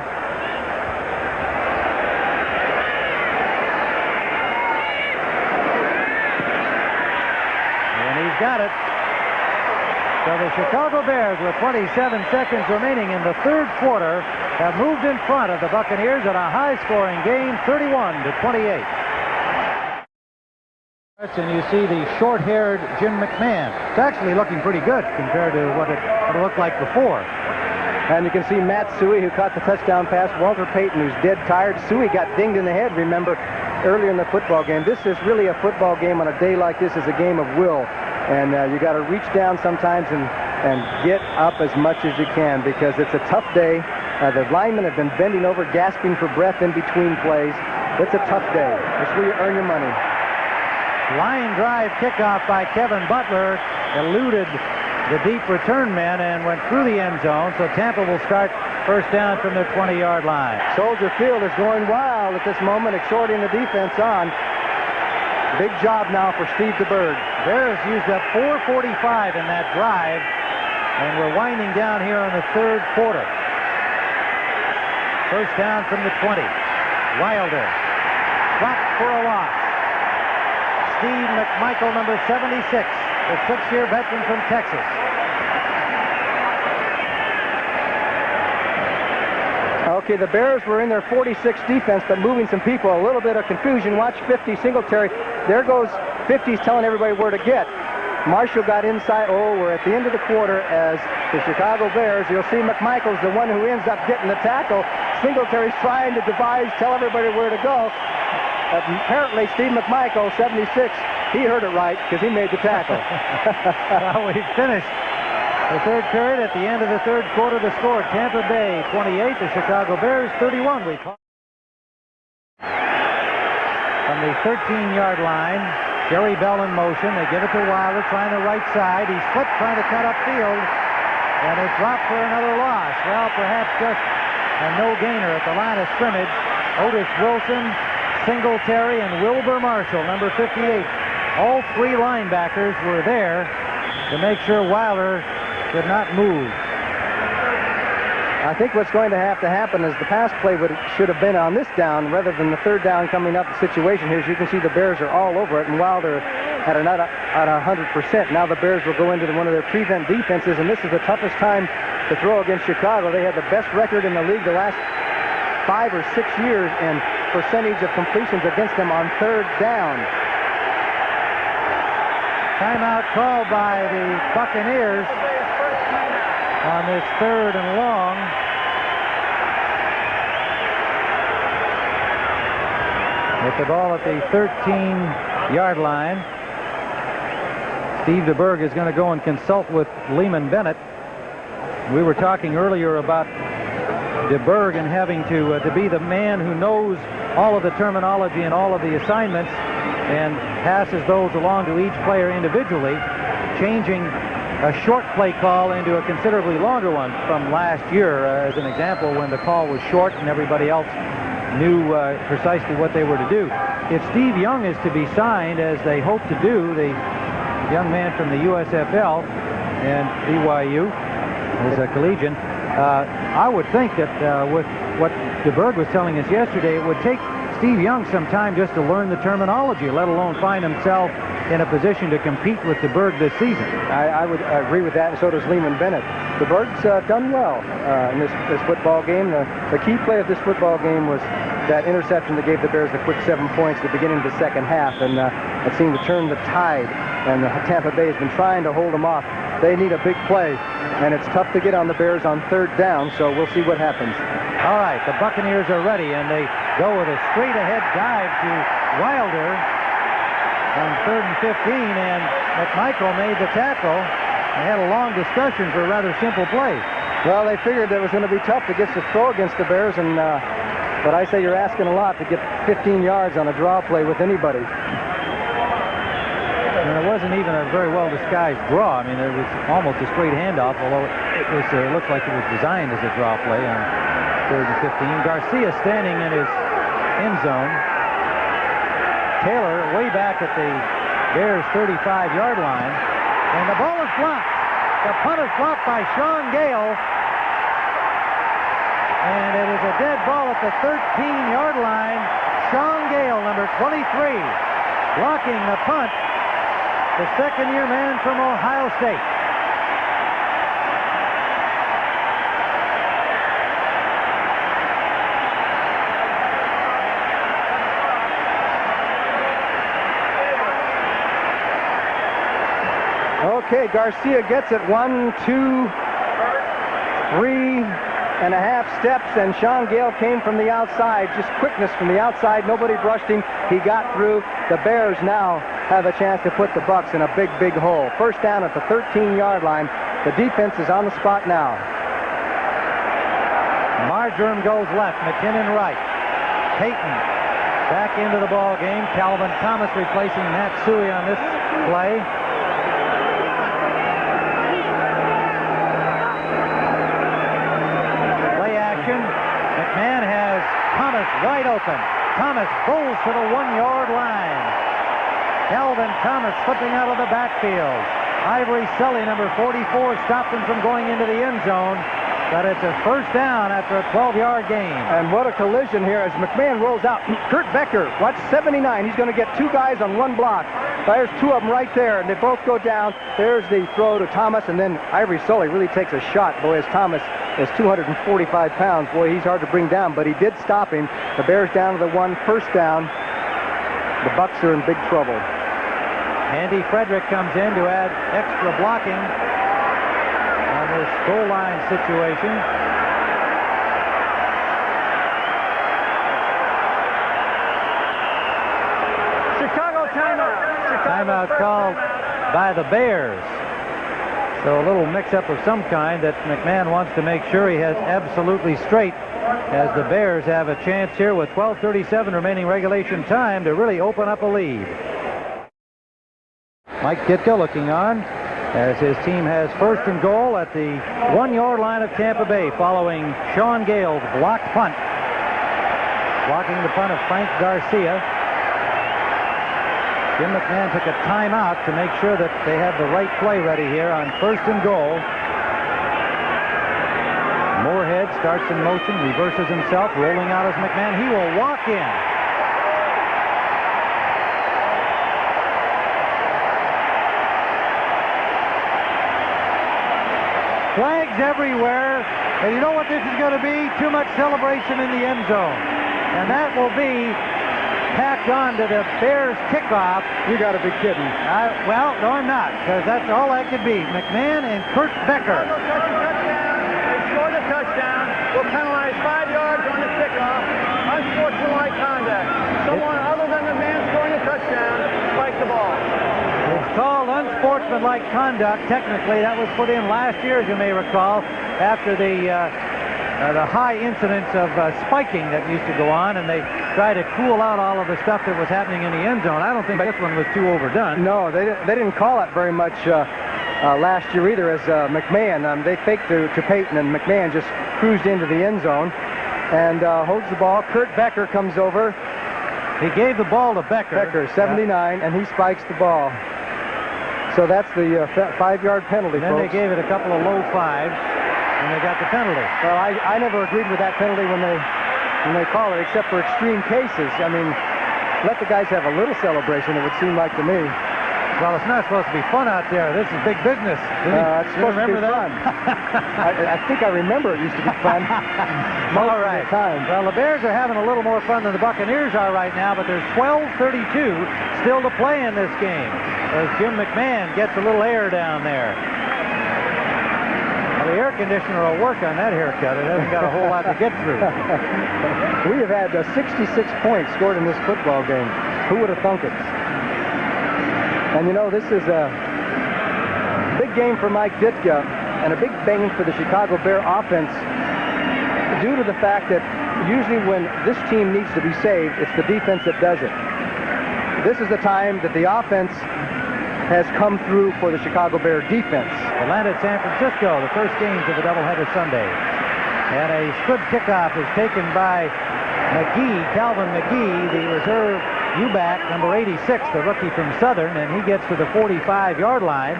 got it. So the Chicago Bears, with 27 seconds remaining in the third quarter, have moved in front of the Buccaneers in a high-scoring game, 31-28. And you see the short-haired Jim McMahon. It's actually looking pretty good compared to what it looked like before. And you can see Matt Suey, who caught the touchdown pass. Walter Payton, who's dead tired. Suey got dinged in the head, remember, earlier in the football game. This is really a football game on a day like this. Is a game of will. And you got to reach down sometimes and get up as much as you can, because it's a tough day. The linemen have been bending over, gasping for breath in between plays. It's a tough day. It's where you earn your money. Line drive kickoff by Kevin Butler eluded the deep return men and went through the end zone. So Tampa will start first down from their 20-yard line. Soldier Field is going wild at this moment, exhorting the defense on. Big job now for Steve DeBerg. Bears used up 4:45 in that drive, and we're winding down here in the third quarter. First down from the 20. Wilder dropped for a loss. Steve McMichael, number 76, the 6-year veteran from Texas. Okay, the Bears were in their 46 defense, but moving some people. A little bit of confusion. Watch 50 Singletary. There goes 50's telling everybody where to get. Marshall got inside. Oh, we're at the end of the quarter as the Chicago Bears. You'll see McMichael's the one who ends up getting the tackle. Singletary's trying to devise, tell everybody where to go. Apparently, Steve McMichael, 76, he heard it right because he made the tackle. Well, we finished the third period. At the end of the third quarter, the score, Tampa Bay 28, the Chicago Bears 31. We call from the 13-yard line. Jerry Bell in motion. They give it to Wilder, trying the right side. He slipped, trying to cut upfield, and it dropped for another loss. Well, perhaps just a no-gainer at the line of scrimmage. Otis Wilson, Singletary, and Wilbur Marshall, number 58. All three linebackers were there to make sure Wilder could not move. I think what's going to happen is the pass play should have been on this down rather than the third down coming up. The situation here, as you can see, the Bears are all over it, and Wilder had not at 100%. Now the Bears will go into one of their prevent defenses, and this is the toughest time to throw against Chicago. They had the best record in the league the last 5 or 6 years in percentage of completions against them on third down. Timeout called by the Buccaneers on this third and long. With the ball at the 13-yard line, Steve DeBerg is going to go and consult with Lehman Bennett. We were talking earlier about DeBerg and having to be the man who knows all of the terminology and all of the assignments and passes those along to each player individually, changing a short play call into a considerably longer one from last year, as an example, when the call was short and everybody else knew precisely what they were to do. If Steve Young is to be signed, as they hope to do, the young man from the USFL and BYU is a collegian, I would think that with what DeBerg was telling us yesterday, it would take Steve Young some time just to learn the terminology, let alone find himself in a position to compete with DeBerg this season. I would agree with that, and so does Lehman Bennett. DeBerg's done well in this football game. The key play of this football game was that interception that gave the Bears the quick 7 points at the beginning of the second half, and it seemed to turn the tide, and Tampa Bay has been trying to hold them off. They need a big play, and it's tough to get on the Bears on third down, so we'll see what happens. All right, the Buccaneers are ready, and they go with a straight-ahead dive to Wilder on 3rd and 15, and McMichael made the tackle. They had a long discussion for a rather simple play. Well, they figured it was going to be tough to get the throw against the Bears, and but I say you're asking a lot to get 15 yards on a draw play with anybody. And it wasn't even a very well-disguised draw. I mean, it was almost a straight handoff, although it looked like it was designed as a draw play on 3rd and 15. Garcia standing in his end zone. Taylor way back at the Bears' 35-yard line. And the ball is blocked. The punt is blocked by Sean Gale. And it is a dead ball at the 13-yard line. Sean Gale, number 23, blocking the punt. the second-year man from Ohio State. Okay, Garcia gets it 1, 2, 3.5 steps, and Sean Gale came from the outside. Just quickness from the outside. Nobody brushed him. He got through. The Bears now have a chance to put the Bucks in a big, big hole. First down at the 13-yard line. The defense is on the spot now. Marjoram goes left, McKinnon right. Payton back into the ball game. Calvin Thomas replacing Matt Suey on this play. McMahon has Thomas wide open. Thomas goes to the 1-yard line. Calvin Thomas slipping out of the backfield. Ivory Sully, number 44, stopped him from going into the end zone. But it's a first down after a 12-yard gain. And what a collision here as McMahon rolls out. Kurt Becker, watch 79. He's going to get two guys on one block. There's two of them right there, and they both go down. There's the throw to Thomas, and then Ivory Sully really takes a shot. Boy, as Thomas is 245 pounds. Boy, he's hard to bring down, but he did stop him. The Bears down to the 1, first down. The Bucks are in big trouble. Andy Frederick comes in to add extra blocking on this goal line situation. Chicago timeout. Timeout called by the Bears. So a little mix-up of some kind that McMahon wants to make sure he has absolutely straight, as the Bears have a chance here with 12:37 remaining regulation time to really open up a lead. Mike Ditka looking on as his team has first and goal at the 1-yard line of Tampa Bay following Sean Gale's blocked punt. Blocking the punt of Frank Garcia. Jim McMahon took a timeout to make sure that they have the right play ready here on first and goal. Moorhead starts in motion, reverses himself, rolling out as McMahon. He will walk in. Flags everywhere, and you know what this is going to be? Too much celebration in the end zone. And that will be tacked on to the Bears kickoff. You got to be kidding. Well, no, I'm not, because that's all that could be. McMahon and Kurt Becker. They scored a touchdown. Will penalize 5 yards on the kickoff. Unsportsmanlike conduct. Someone other than the man scoring a touchdown spiked the ball. It's called unsportsmanlike conduct. Technically, that was put in last year, as you may recall, after the high incidence of spiking that used to go on, and they tried to cool out all of the stuff that was happening in the end zone. I don't think this one was too overdone. No, they didn't call it very much last year either, as McMahon. They faked to Payton, and McMahon just cruised into the end zone and holds the ball. Kurt Becker comes over. He gave the ball to Becker. Becker, 79, and he spikes the ball. So that's the 5-yard penalty, then folks. They gave it a couple of low fives, and they got the penalty. Well, I never agreed with that penalty when they call it, except for extreme cases. I mean, let the guys have a little celebration, it would seem like to me. Well, it's not supposed to be fun out there. This is big business. It's supposed to be that? fun. I think I remember it used to be fun. All right. Time. Well, the Bears are having a little more fun than the Buccaneers are right now, but there's 12:32 still to play in this game as Jim McMahon gets a little air down there. Well, the air conditioner will work on that haircut. It hasn't got a whole lot to get through. We have had 66 points scored in this football game. Who would have thunk it? And you know, this is a big game for Mike Ditka and a big bang for the Chicago Bear offense due to the fact that usually when this team needs to be saved, it's the defense that does it. This is the time that the offense has come through for the Chicago Bear defense. Atlanta at San Francisco, the first games of the doubleheader Sunday. And a good kickoff is taken by McGee, Calvin McGee, the reserve U-back, number 86, the rookie from Southern, and he gets to the 45-yard line.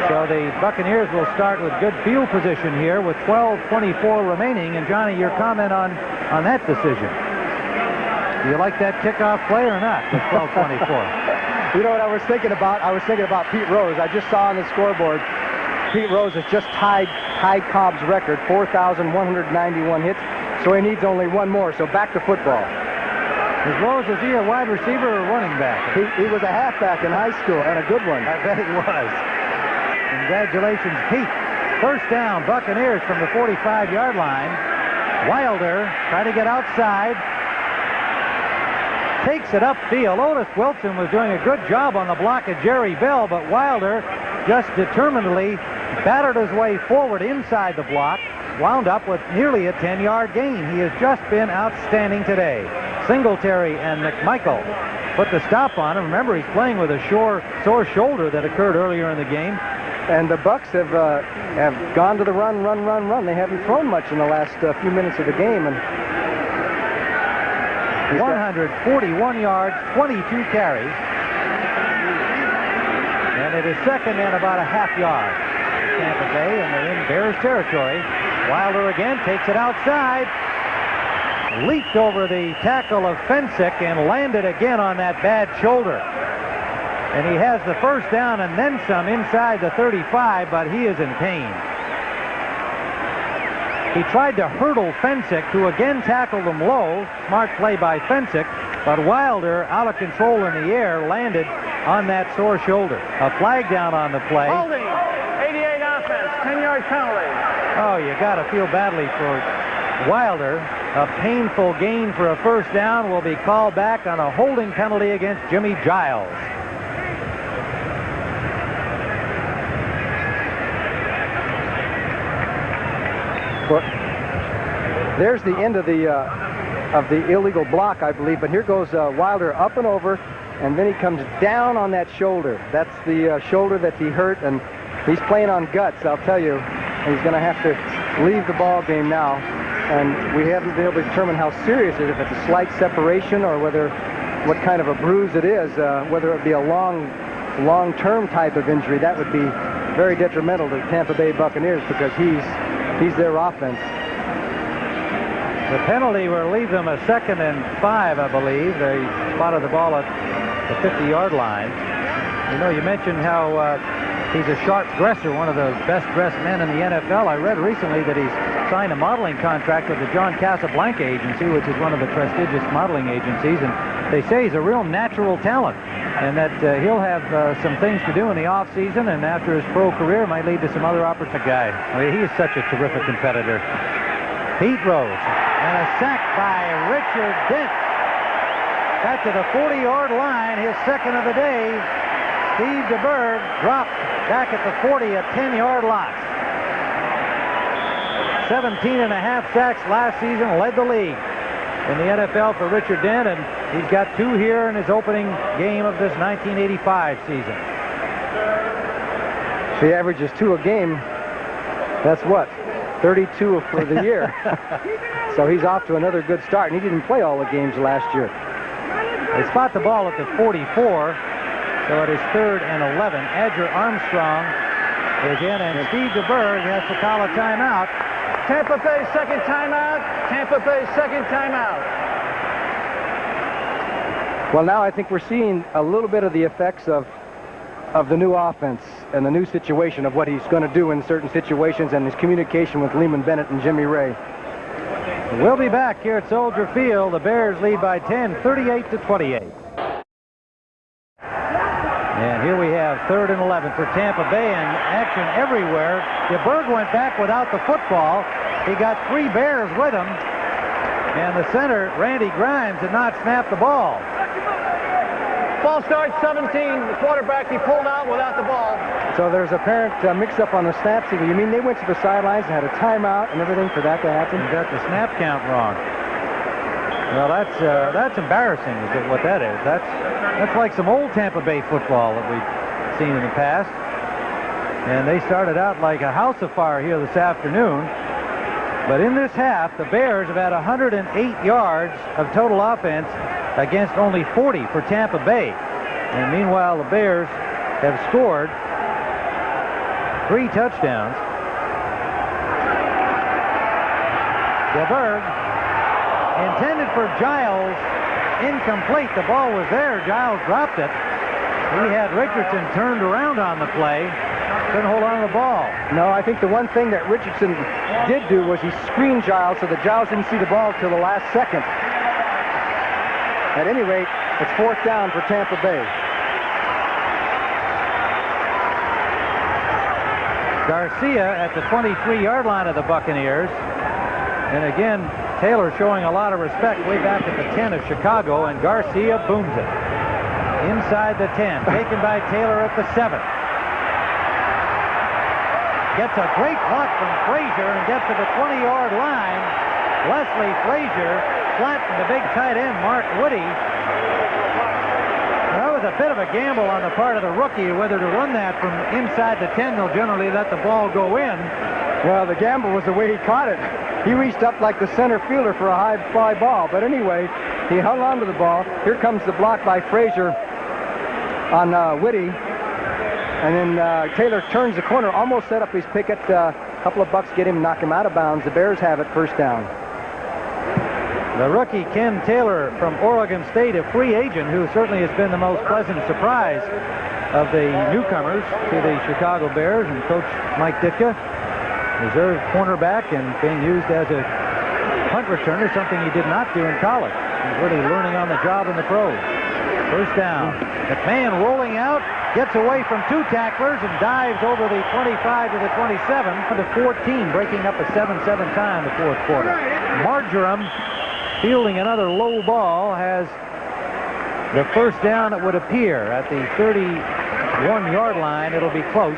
So the Buccaneers will start with good field position here with 12:24 remaining. And Johnny, your comment on that decision? Do you like that kickoff play or not with 12:24? You know what I was thinking about? I was thinking about Pete Rose. I just saw on the scoreboard, Pete Rose has just tied Ty Cobb's record, 4,191 hits, so he needs only one more, so back to football. Is Rose, is he a wide receiver or running back? He was a halfback in high school, and a good one. I bet he was. Congratulations, Pete. First down, Buccaneers from the 45-yard line. Wilder trying to get outside. Takes it upfield. Otis Wilson was doing a good job on the block of Jerry Bell, but Wilder just determinedly battered his way forward inside the block, wound up with nearly a 10-yard gain. He has just been outstanding today. Singletary and McMichael put the stop on him. Remember, he's playing with a sore shoulder that occurred earlier in the game. And the Bucks have gone to the run. They haven't thrown much in the last few minutes of the game. And 141 yards, 22 carries. And it is second and about a half yard. Tampa Bay, and they're in Bears territory. Wilder again takes it outside. Leaped over the tackle of Fensick and landed again on that bad shoulder. And he has the first down and then some inside the 35, but he is in pain. He tried to hurdle Fensick, who again tackled him low. Smart play by Fensick, but Wilder, out of control in the air, landed on that sore shoulder. A flag down on the play. Holding, 88 offense, 10-yard penalty. Oh, you got to feel badly for Wilder. A painful gain for a first down will be called back on a holding penalty against Jimmy Giles. Well, there's the end of the illegal block, I believe. But here goes Wilder up and over, and then he comes down on that shoulder. That's the shoulder that he hurt, and he's playing on guts, I'll tell you. He's going to have to leave the ball game now. And we haven't been able to determine how serious it is, if it's a slight separation or what kind of a bruise it is, whether it be a long-term type of injury. That would be very detrimental to the Tampa Bay Buccaneers because he's their offense. The penalty will leave them a 2nd and 5, I believe. They spotted the ball at the 50-yard line. You know, you mentioned how he's a sharp dresser, one of the best-dressed men in the NFL. I read recently that he's signed a modeling contract with the John Casablanca Agency, which is one of the prestigious modeling agencies, and they say he's a real natural talent, and that he'll have some things to do in the off-season, and after his pro career might lead to some other opportunities. Guy, I mean, he is such a terrific competitor. Pete Rose, and a sack by Richard Dent. Back to the 40-yard line, his second of the day. Steve DeBerg dropped back at the 40, a 10-yard loss. 17 and a half sacks last season, led the league in the NFL for Richard Dent, and he's got 2 here in his opening game of this 1985 season. If he averages 2 a game, that's what? 32 for the year. So he's off to another good start, and he didn't play all the games last year. They spot the ball at the 44. So it is 3rd and 11. Edger Armstrong is in, and Steve DeBerg has to call a timeout. Tampa Bay second timeout. Tampa Bay second timeout. Well, now I think we're seeing a little bit of the effects of the new offense and the new situation of what he's going to do in certain situations and his communication with Lehman Bennett and Jimmy Ray. We'll be back here at Soldier Field. The Bears lead by 10, 38-28. And here we have 3rd and 11 for Tampa Bay, and action everywhere. DeBerg went back without the football. He got 3 Bears with him, and the center, Randy Grimes, did not snap the ball. Ball starts 17. The quarterback, he pulled out without the ball. So there's apparent mix-up on the snap signal. You mean they went to the sidelines and had a timeout and everything for that to happen? You got the snap count wrong. Well, that's embarrassing, is what that is. That's like some old Tampa Bay football that we've seen in the past. And they started out like a house of fire here this afternoon. But in this half, the Bears have had 108 yards of total offense against only 40 for Tampa Bay. And meanwhile, the Bears have scored 3 touchdowns. DeBerg, intended for Giles, incomplete. The ball was there. Giles dropped it. He had Richardson turned around on the play. Couldn't hold on to the ball. No, I think the one thing that Richardson did do was he screened Giles so that Giles didn't see the ball till the last second. At any rate, it's 4th down for Tampa Bay. Garcia at the 23-yard line of the Buccaneers. And again, Taylor showing a lot of respect way back at the 10 of Chicago, and Garcia booms it. Inside the 10, taken by Taylor at the 7. Gets a great block from Frazier and gets to the 20-yard line. Leslie Frazier flattened the big tight end, Mark Woody. That was a bit of a gamble on the part of the rookie whether to run that from inside the 10. They'll generally let the ball go in. Well, the gamble was the way he caught it. He reached up like the center fielder for a high fly ball. But anyway, he hung on to the ball. Here comes the block by Frazier on Whitty. And then Taylor turns the corner, almost set up his picket. A couple of bucks get him, knock him out of bounds. The Bears have it, 1st down. The rookie Ken Taylor from Oregon State, a free agent who certainly has been the most pleasant surprise of the newcomers to the Chicago Bears, and Coach Mike Ditka, reserve cornerback and being used as a punt returner, something he did not do in college. He's really learning on the job in the pros. 1st down. McMahon rolling out, gets away from 2 tacklers and dives over the 25 to the 27 to the 14, breaking up a 7-7 tie in the 4th quarter. Marjoram fielding another low ball has the 1st down, it would appear, at the 31-yard line. It'll be close.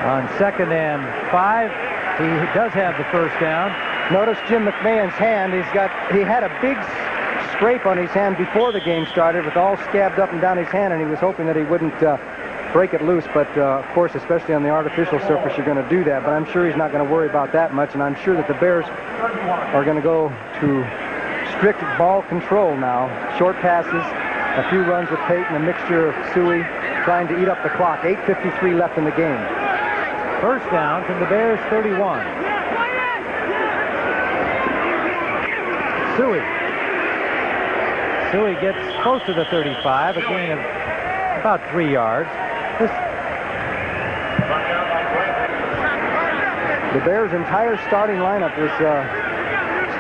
On 2nd and 5, he does have the 1st down. Notice Jim McMahon's hand. He had a big scrape on his hand before the game started, with all scabbed up and down his hand, and he was hoping that he wouldn't break it loose. But of course, especially on the artificial surface, you're going to do that. But I'm sure he's not going to worry about that much, and I'm sure that the Bears are going to go to strict ball control now. Short passes, a few runs with Peyton, a mixture of Suey trying to eat up the clock. 8:53 left in the game. 1st down from the Bears 31. Suey gets close to the 35, a gain of about 3 yards. The Bears' entire starting lineup is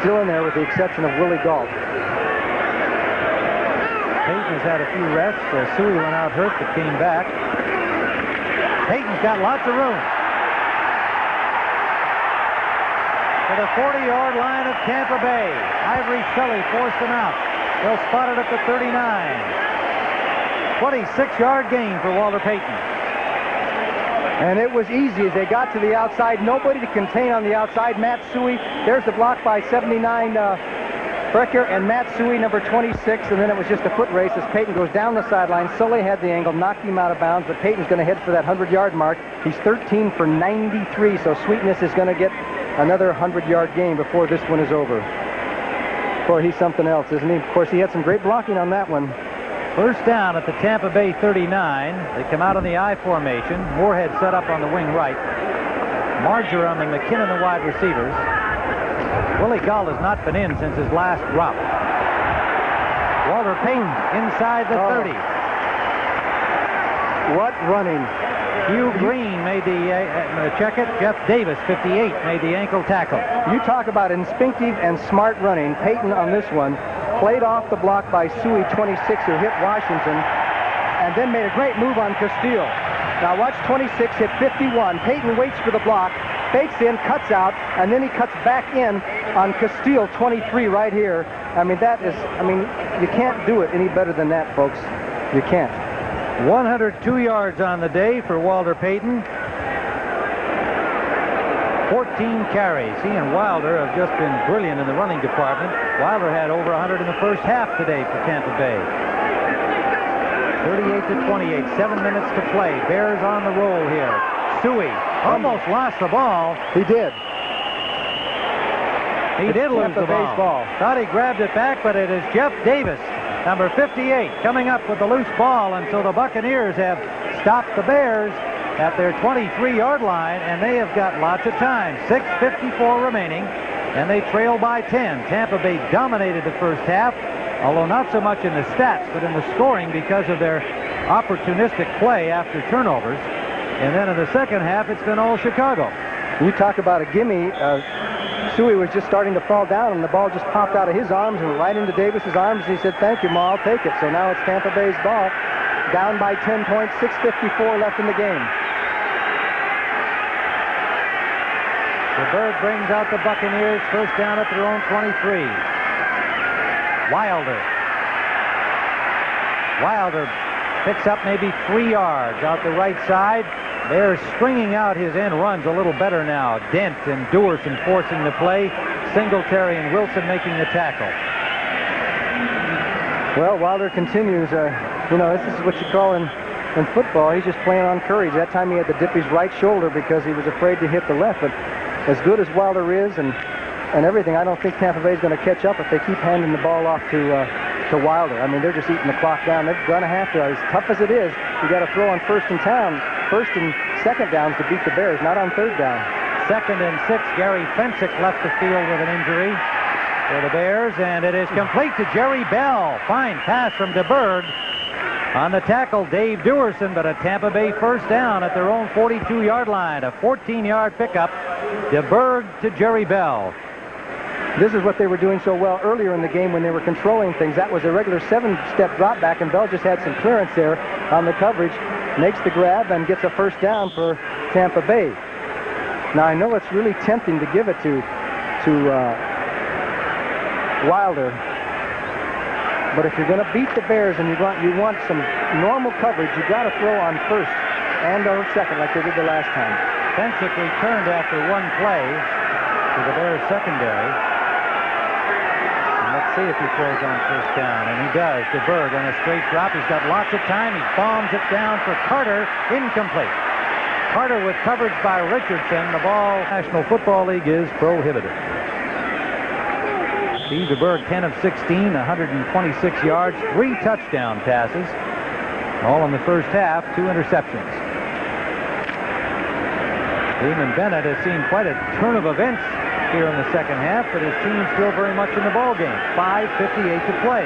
still in there with the exception of Willie Gault. Peyton has had a few rests. Suey went out hurt but came back. Peyton's got lots of room. To the 40-yard line of Tampa Bay. Ivory Shelley forced him out. They'll spot it at the 39. 26-yard gain for Walter Payton. And it was easy as they got to the outside. Nobody to contain on the outside. Matt Suey. There's the block by 79 Brecker and Matt Suey, number 26. And then it was just a foot race as Payton goes down the sideline. Sully had the angle, knocked him out of bounds, but Payton's going to head for that 100-yard mark. He's 13 for 93, so Sweetness is going to get another 100-yard game before this one is over. Boy, he's something else, isn't he? Of course, he had some great blocking on that one. 1st down at the Tampa Bay 39. They come out in the I formation. Moorhead set up on the wing right. Marjoram and McKinnon the wide receivers. Willie Gault has not been in since his last drop. Walter Payton inside the 30. What running. Hugh Green made the check it. Jeff Davis, 58, made the ankle tackle. You talk about instinctive and smart running. Payton on this one played off the block by Suey, 26, who hit Washington, and then made a great move on Castile. Now watch 26 hit 51. Payton waits for the block, fakes in, cuts out, and then he cuts back in on Castile, 23, right here. I mean, you can't do it any better than that, folks. You can't. 102 yards on the day for Walter Payton. 14 carries. He and Wilder have just been brilliant in the running department. Wilder had over 100 in the first half today for Tampa Bay. 38-28, 7 minutes to play. Bears on the roll here. Suey almost lost the ball. He did. He did lose the ball. Thought he grabbed it back, but it is Jeff Davis, number 58, coming up with the loose ball until the Buccaneers have stopped the Bears at their 23-yard line, and they have got lots of time. 6:54 remaining, and they trail by 10. Tampa Bay dominated the first half, although not so much in the stats, but in the scoring because of their opportunistic play after turnovers. And then in the second half, it's been all Chicago. You talk about a gimme. Suey was just starting to fall down, and the ball just popped out of his arms and right into Davis's arms, and he said, "Thank you, Ma, I'll take it." So now it's Tampa Bay's ball, down by 10 points, 6:54 left in the game. DeBerg brings out the Buccaneers, first down at their own 23. Wilder picks up maybe 3 yards out the right side. They're stringing out his end runs a little better now. Dent and Dewerson forcing the play. Singletary and Wilson making the tackle. Well, Wilder continues. This is what you call in football. He's just playing on courage. That time he had to dip his right shoulder because he was afraid to hit the left. But as good as Wilder is and everything, I don't think Tampa Bay is going to catch up if they keep handing the ball off to Wilder. I mean, they're just eating the clock down. They're going to have to. As tough as it is, you got to throw on first and second downs to beat the Bears, not on third down. 2nd and 6. Gary Fensick left the field with an injury for the Bears, and it is complete to Jerry Bell. Fine pass from DeBerg. On the tackle, Dave Dewerson, but a Tampa Bay first down at their own 42-yard line. A 14-yard pickup. DeBerg to Jerry Bell. This is what they were doing so well earlier in the game when they were controlling things. That was a regular 7-step drop back, and Bell just had some clearance there on the coverage. Makes the grab and gets a first down for Tampa Bay. Now, I know it's really tempting to give it to Wilder, but if you're going to beat the Bears and you want some normal coverage, you got to throw on first and on second like they did the last time. Fensick returned after one play to the Bears secondary. Let's see if he throws on first down, and he does. DeBerg on a straight drop. He's got lots of time. He bombs it down for Carter. Incomplete. Carter with coverage by Richardson. The ball, National Football League, is prohibited. Steve DeBerg, 10 of 16, 126 yards, 3 touchdown passes. All in the first half, 2 interceptions. Damon Bennett has seen quite a turn of events here in the second half, but his team still very much in the ball game. 5:58 to play.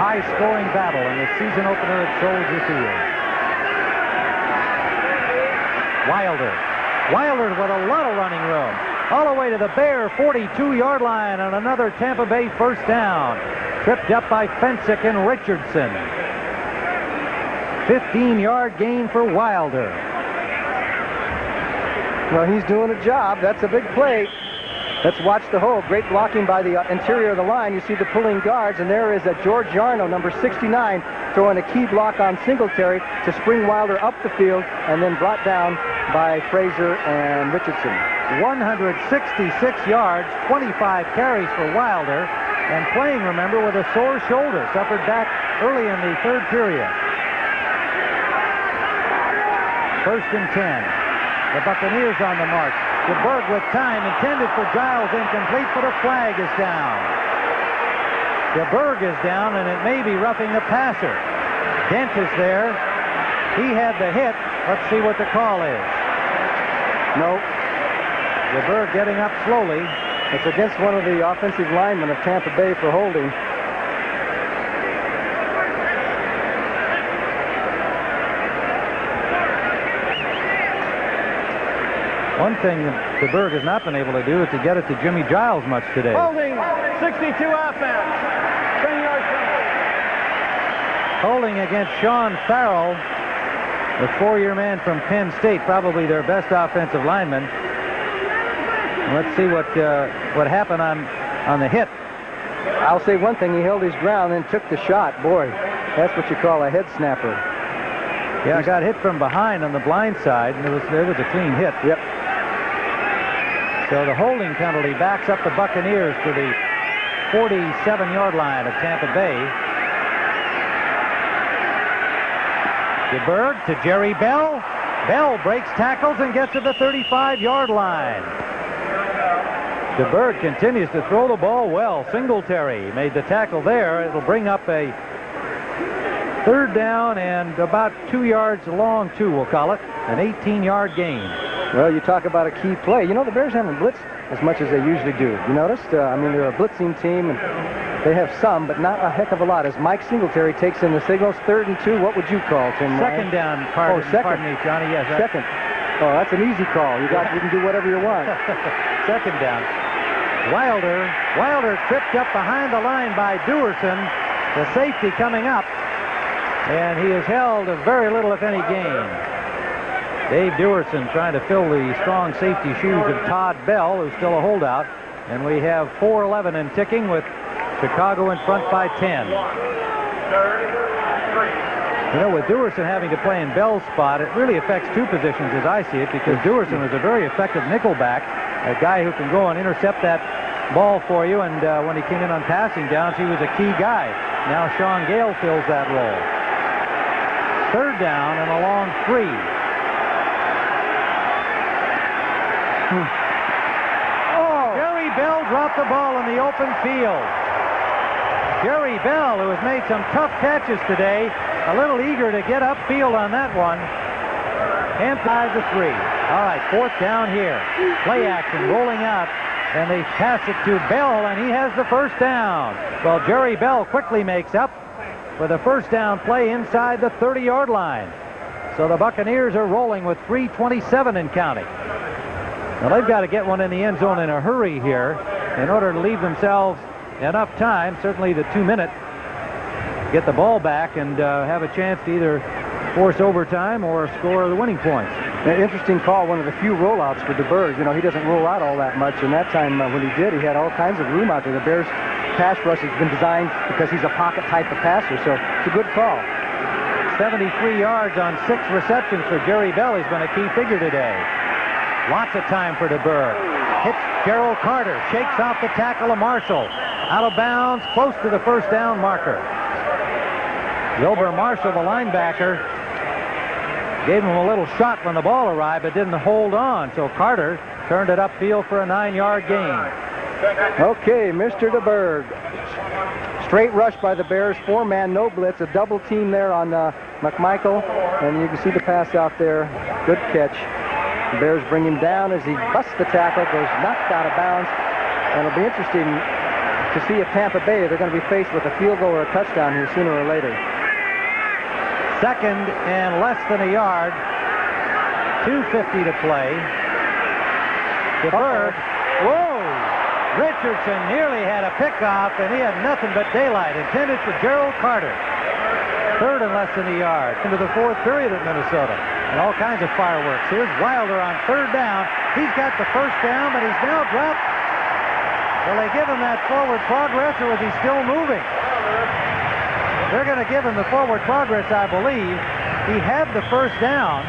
High-scoring battle in the season opener at Soldier Field. Wilder with a lot of running room. All the way to the Bear 42-yard line on another Tampa Bay first down. Tripped up by Fensick and Richardson. 15-yard gain for Wilder. Well, he's doing a job. That's a big play. Let's watch the hole. Great blocking by the interior of the line. You see the pulling guards, and there is a George Yarno, number 69, throwing a key block on Singletary to spring Wilder up the field, and then brought down by Frazier and Richardson. 166 yards, 25 carries for Wilder, and playing, remember, with a sore shoulder, suffered back early in the third period. 1st and 10. The Buccaneers on the march. DeBerg with time, intended for Giles, incomplete, but a flag is down. DeBerg is down, and it may be roughing the passer. Dent is there. He had the hit. Let's see what the call is. No. DeBerg getting up slowly. It's against one of the offensive linemen of Tampa Bay for holding. One thing that DeBerg has not been able to do is to get it to Jimmy Giles much today. Holding, 62 offense, 10-yard penalty. Holding against Sean Farrell, the 4-year man from Penn State, probably their best offensive lineman. Let's see what happened on the hit. I'll say one thing, he held his ground and took the shot. Boy, that's what you call a head snapper. Yeah, got hit from behind on the blind side, and there was a clean hit. Yep. So the holding penalty backs up the Buccaneers to the 47-yard line of Tampa Bay. DeBerg to Jerry Bell. Bell breaks tackles and gets to the 35-yard line. DeBerg continues to throw the ball well. Singletary made the tackle there. It'll bring up a 3rd down and about 2 yards long, too, we'll call it. An 18-yard gain. Well, you talk about a key play. You know, the Bears haven't blitzed as much as they usually do. You noticed? I mean, they're a blitzing team, and they have some, but not a heck of a lot. As Mike Singletary takes in the signals, 3rd and 2, what would you call, Tim? Second down, pardon me, Johnny. Yes, second. Oh, that's an easy call. You can do whatever you want. Second down. Wilder tripped up behind the line by Dewerson, the safety coming up, and he has held very little, if any, gain. Dave Dewerson trying to fill the strong safety shoes of Todd Bell, who's still a holdout. And we have 4:11 and ticking with Chicago in front by 10. You know, with Dewerson having to play in Bell's spot, it really affects two positions as I see it, because Dewerson was a very effective nickelback, a guy who can go and intercept that ball for you, and when he came in on passing downs, he was a key guy. Now Sean Gale fills that role. 3rd down and a long 3. Jerry Bell dropped the ball in the open field. Jerry Bell, who has made some tough catches today, a little eager to get upfield on that one. And 5 to 3. All right, 4th down here. Play action rolling out, and they pass it to Bell, and he has the first down. Well, Jerry Bell quickly makes up with a first down play inside the 30-yard line. So the Buccaneers are rolling with 3:27 and counting. Now they've got to get one in the end zone in a hurry here in order to leave themselves enough time, certainly the 2-minute, get the ball back and have a chance to either force overtime or score the winning points. An interesting call, one of the few rollouts for DeBerg. You know, he doesn't roll out all that much, and that time when he did, he had all kinds of room out there. The Bears' pass rush has been designed because he's a pocket type of passer, so it's a good call. 73 yards on 6 receptions for Jerry Bell. He's been a key figure today. Lots of time for DeBerg. Hits Gerald Carter, shakes off the tackle of Marshall. Out of bounds, close to the first down marker. Wilbur Marshall, the linebacker, gave him a little shot when the ball arrived, but didn't hold on. So Carter turned it upfield for a 9-yard gain. Okay, Mr. DeBerg. Straight rush by the Bears, 4-man, no blitz, a double team there on McMichael, and you can see the pass out there. Good catch. The Bears bring him down as he busts the tackle, goes knocked out of bounds, and it'll be interesting to see if Tampa Bay, they're going to be faced with a field goal or a touchdown here sooner or later. 2nd and less than a yard. 2:50 to play. DeBerg. Whoa! Richardson nearly had a pickoff, and he had nothing but daylight intended for Gerald Carter. 3rd and less than a yard into the 4th period at Minnesota. And all kinds of fireworks. Here's Wilder on 3rd down. He's got the first down, but he's now dropped. Will they give him that forward progress, or is he still moving? They're going to give him the forward progress, I believe. He had the first down,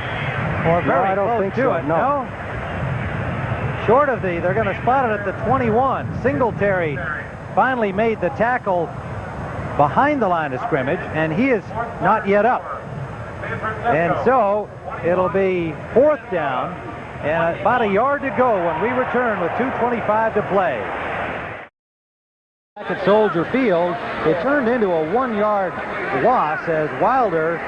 or very close to it. No? Short of they're going to spot it at the 21. Singletary finally made the tackle behind the line of scrimmage, and he is not yet up. And so it'll be 4th down, and about a yard to go when we return with 2:25 to play. Back at Soldier Field, it turned into a 1-yard loss as Wilder,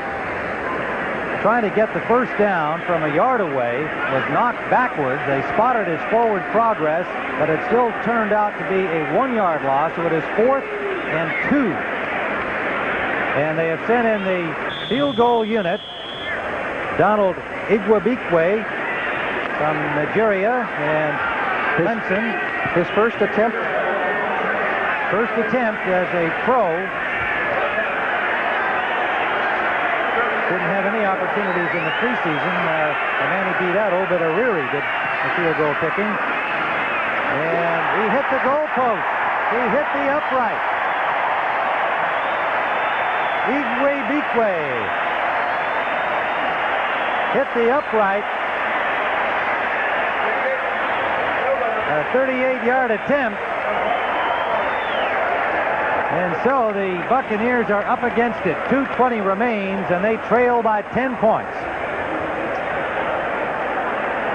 trying to get the first down from a yard away, was knocked backwards. They spotted his forward progress, but it still turned out to be a 1-yard loss, so it is 4th and 2. And they have sent in the field goal unit, Donald Igwebikwe from Nigeria, and Benson, his first attempt as a pro. Didn't have any opportunities in the preseason. The man who beat out Obed Ariri did the field goal kicking. And he hit the goalpost. He hit the upright. Igwebikwe hit the upright. A 38-yard attempt. And so the Buccaneers are up against it. 2:20 remains, and they trail by 10 points.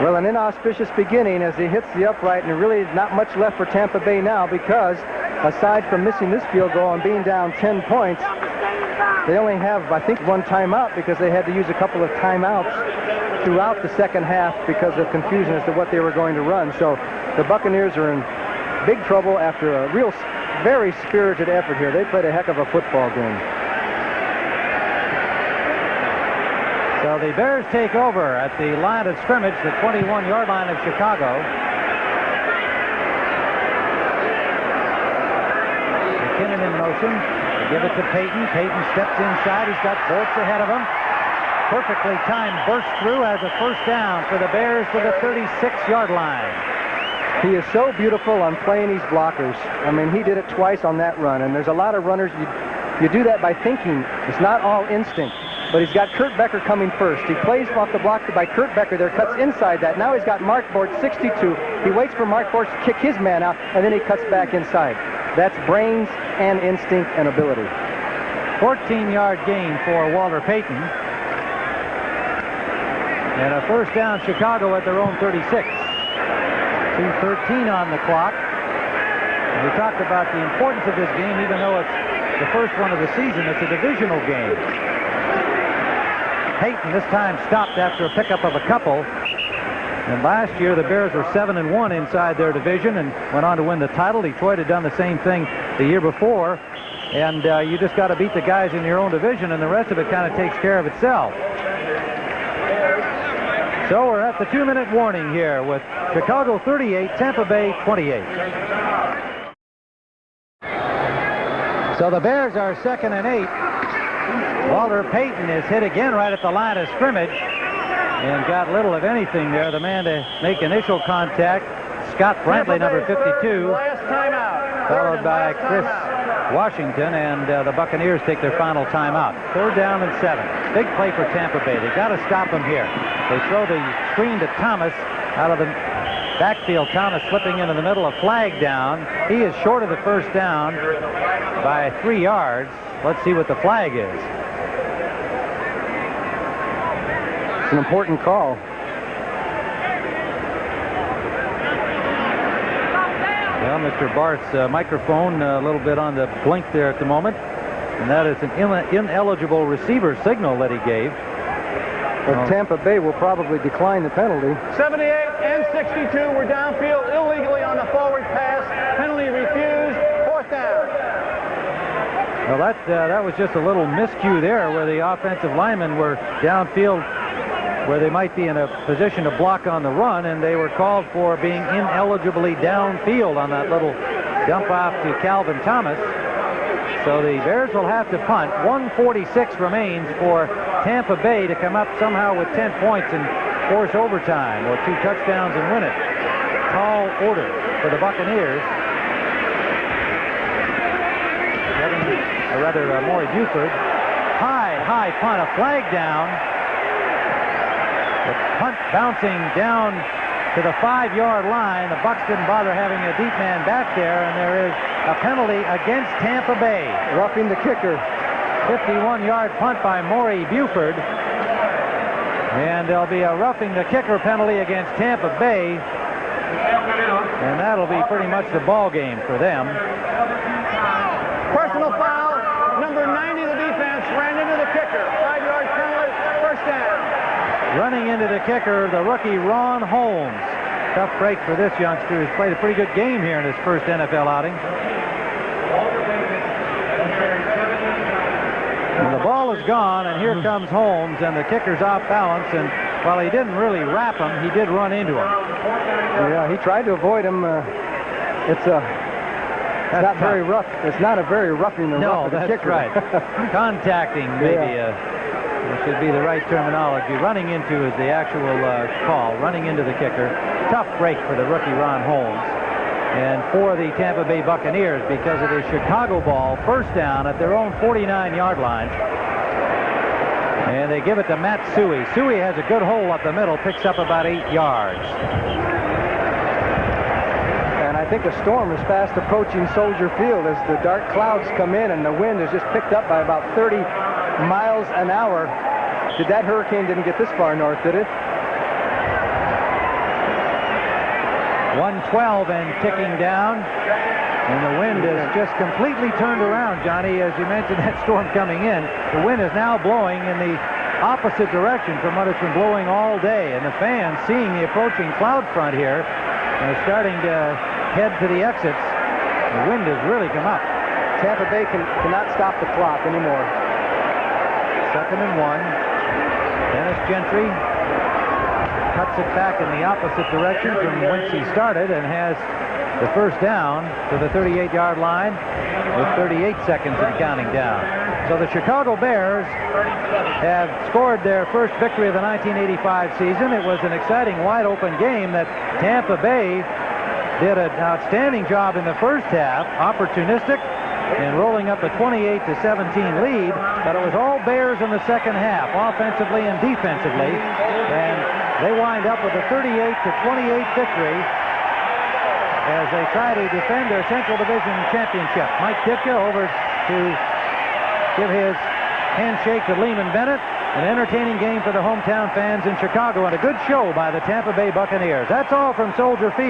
Well, an inauspicious beginning as he hits the upright, and really not much left for Tampa Bay now, because aside from missing this field goal and being down 10 points, they only have, I think, 1 timeout because they had to use a couple of timeouts throughout the second half because of confusion as to what they were going to run. So the Buccaneers are in big trouble after a very spirited effort here. They played a heck of a football game. So the Bears take over at the line of scrimmage, the 21-yard line of Chicago. McKinnon in motion. They give it to Payton. Payton steps inside. He's got Bortz ahead of him. Perfectly timed burst through as a first down for the Bears to the 36-yard line. He is so beautiful on playing these blockers. I mean, he did it twice on that run, and there's a lot of runners, you do that by thinking. It's not all instinct. But he's got Kurt Becker coming first. He plays off the block by Kurt Becker there, cuts inside that. Now he's got Mark Bortz, 62. He waits for Mark Bortz to kick his man out, and then he cuts back inside. That's brains and instinct and ability. 14-yard gain for Walter Payton. And a first down, Chicago at their own 36. 2:13 on the clock. And we talked about the importance of this game, even though it's the first one of the season. It's a divisional game. Payton this time stopped after a pickup of a couple. And last year the Bears were 7-1 inside their division and went on to win the title. Detroit had done the same thing the year before. And you just got to beat the guys in your own division, and the rest of it kind of takes care of itself. So we're at the 2-minute warning here with Chicago 38, Tampa Bay 28. So the Bears are 2nd and 8. Walter Payton is hit again right at the line of scrimmage and got little of anything there. The man to make initial contact, Scott Brantley, number 52, Last timeout. followed by Chris Washington, and the Buccaneers take their final timeout. 3rd down and 7. Big play for Tampa Bay. They got to stop them here. They throw the screen to Thomas out of the backfield. Thomas slipping into the middle, a flag down. He is short of the first down by 3 yards. Let's see what the flag is. It's an important call. Well, Mr. Barth's microphone a little bit on the blink there at the moment, and that is an ineligible receiver signal that he gave. But Tampa Bay will probably decline the penalty. 78 and 62 were downfield illegally on the forward pass. Penalty refused. 4th down. Well, that was just a little miscue there where the offensive linemen were downfield where they might be in a position to block on the run, and they were called for being ineligibly downfield on that little dump off to Calvin Thomas. So the Bears will have to punt. 1:46 remains for Tampa Bay to come up somehow with 10 points and force overtime or 2 touchdowns and win it. Tall order for the Buccaneers. Maury Buford. High punt, a flag down. The punt bouncing down to the 5-yard line. The Bucs didn't bother having a deep man back there, and there is a penalty against Tampa Bay. Roughing the kicker. 51-yard punt by Maury Buford. And there'll be a roughing the kicker penalty against Tampa Bay. And that'll be pretty much the ball game for them. Personal foul. Number 90 of the defense ran into the kicker. 5-yard penalty. 1st down. Running into the kicker, the rookie Ron Holmes. Tough break for this youngster who's played a pretty good game here in his first NFL outing. And the ball is gone, and here comes Holmes, and the kicker's off balance, and while he didn't really wrap him, he did run into him. Yeah, he tried to avoid him. It's not very rough. It's not a very roughing the rough. No, that's kicker. right. Contacting, maybe. That should be the right terminology. Running into is the actual call. Running into the kicker. Tough break for the rookie Ron Holmes. And for the Tampa Bay Buccaneers, because it is Chicago ball, 1st down at their own 49-yard line. And they give it to Matt Suey. Suey has a good hole up the middle, picks up about 8 yards. And I think a storm is fast approaching Soldier Field as the dark clouds come in and the wind is just picked up by about 30 miles an hour. That hurricane didn't get this far north, did it? 112 and ticking down. And the wind is just completely turned around, Johnny. As you mentioned, that storm coming in. The wind is now blowing in the opposite direction from what it's been blowing all day. And the fans, seeing the approaching cloud front here, are starting to head to the exits. The wind has really come up. Tampa Bay cannot stop the clock anymore. 2nd and 1. Dennis Gentry cuts it back in the opposite direction from whence he started and has the first down to the 38-yard line with 38 seconds and counting down. So the Chicago Bears have scored their first victory of the 1985 season. It was an exciting, wide-open game that Tampa Bay did an outstanding job in the first half, opportunistic, and rolling up a 28-17 lead, but it was all Bears in the second half, offensively and defensively, and they wind up with a 38-28 victory as they try to defend their Central Division championship. Mike Ditka over to give his handshake to Lehman Bennett. An entertaining game for the hometown fans in Chicago and a good show by the Tampa Bay Buccaneers. That's all from Soldier Field.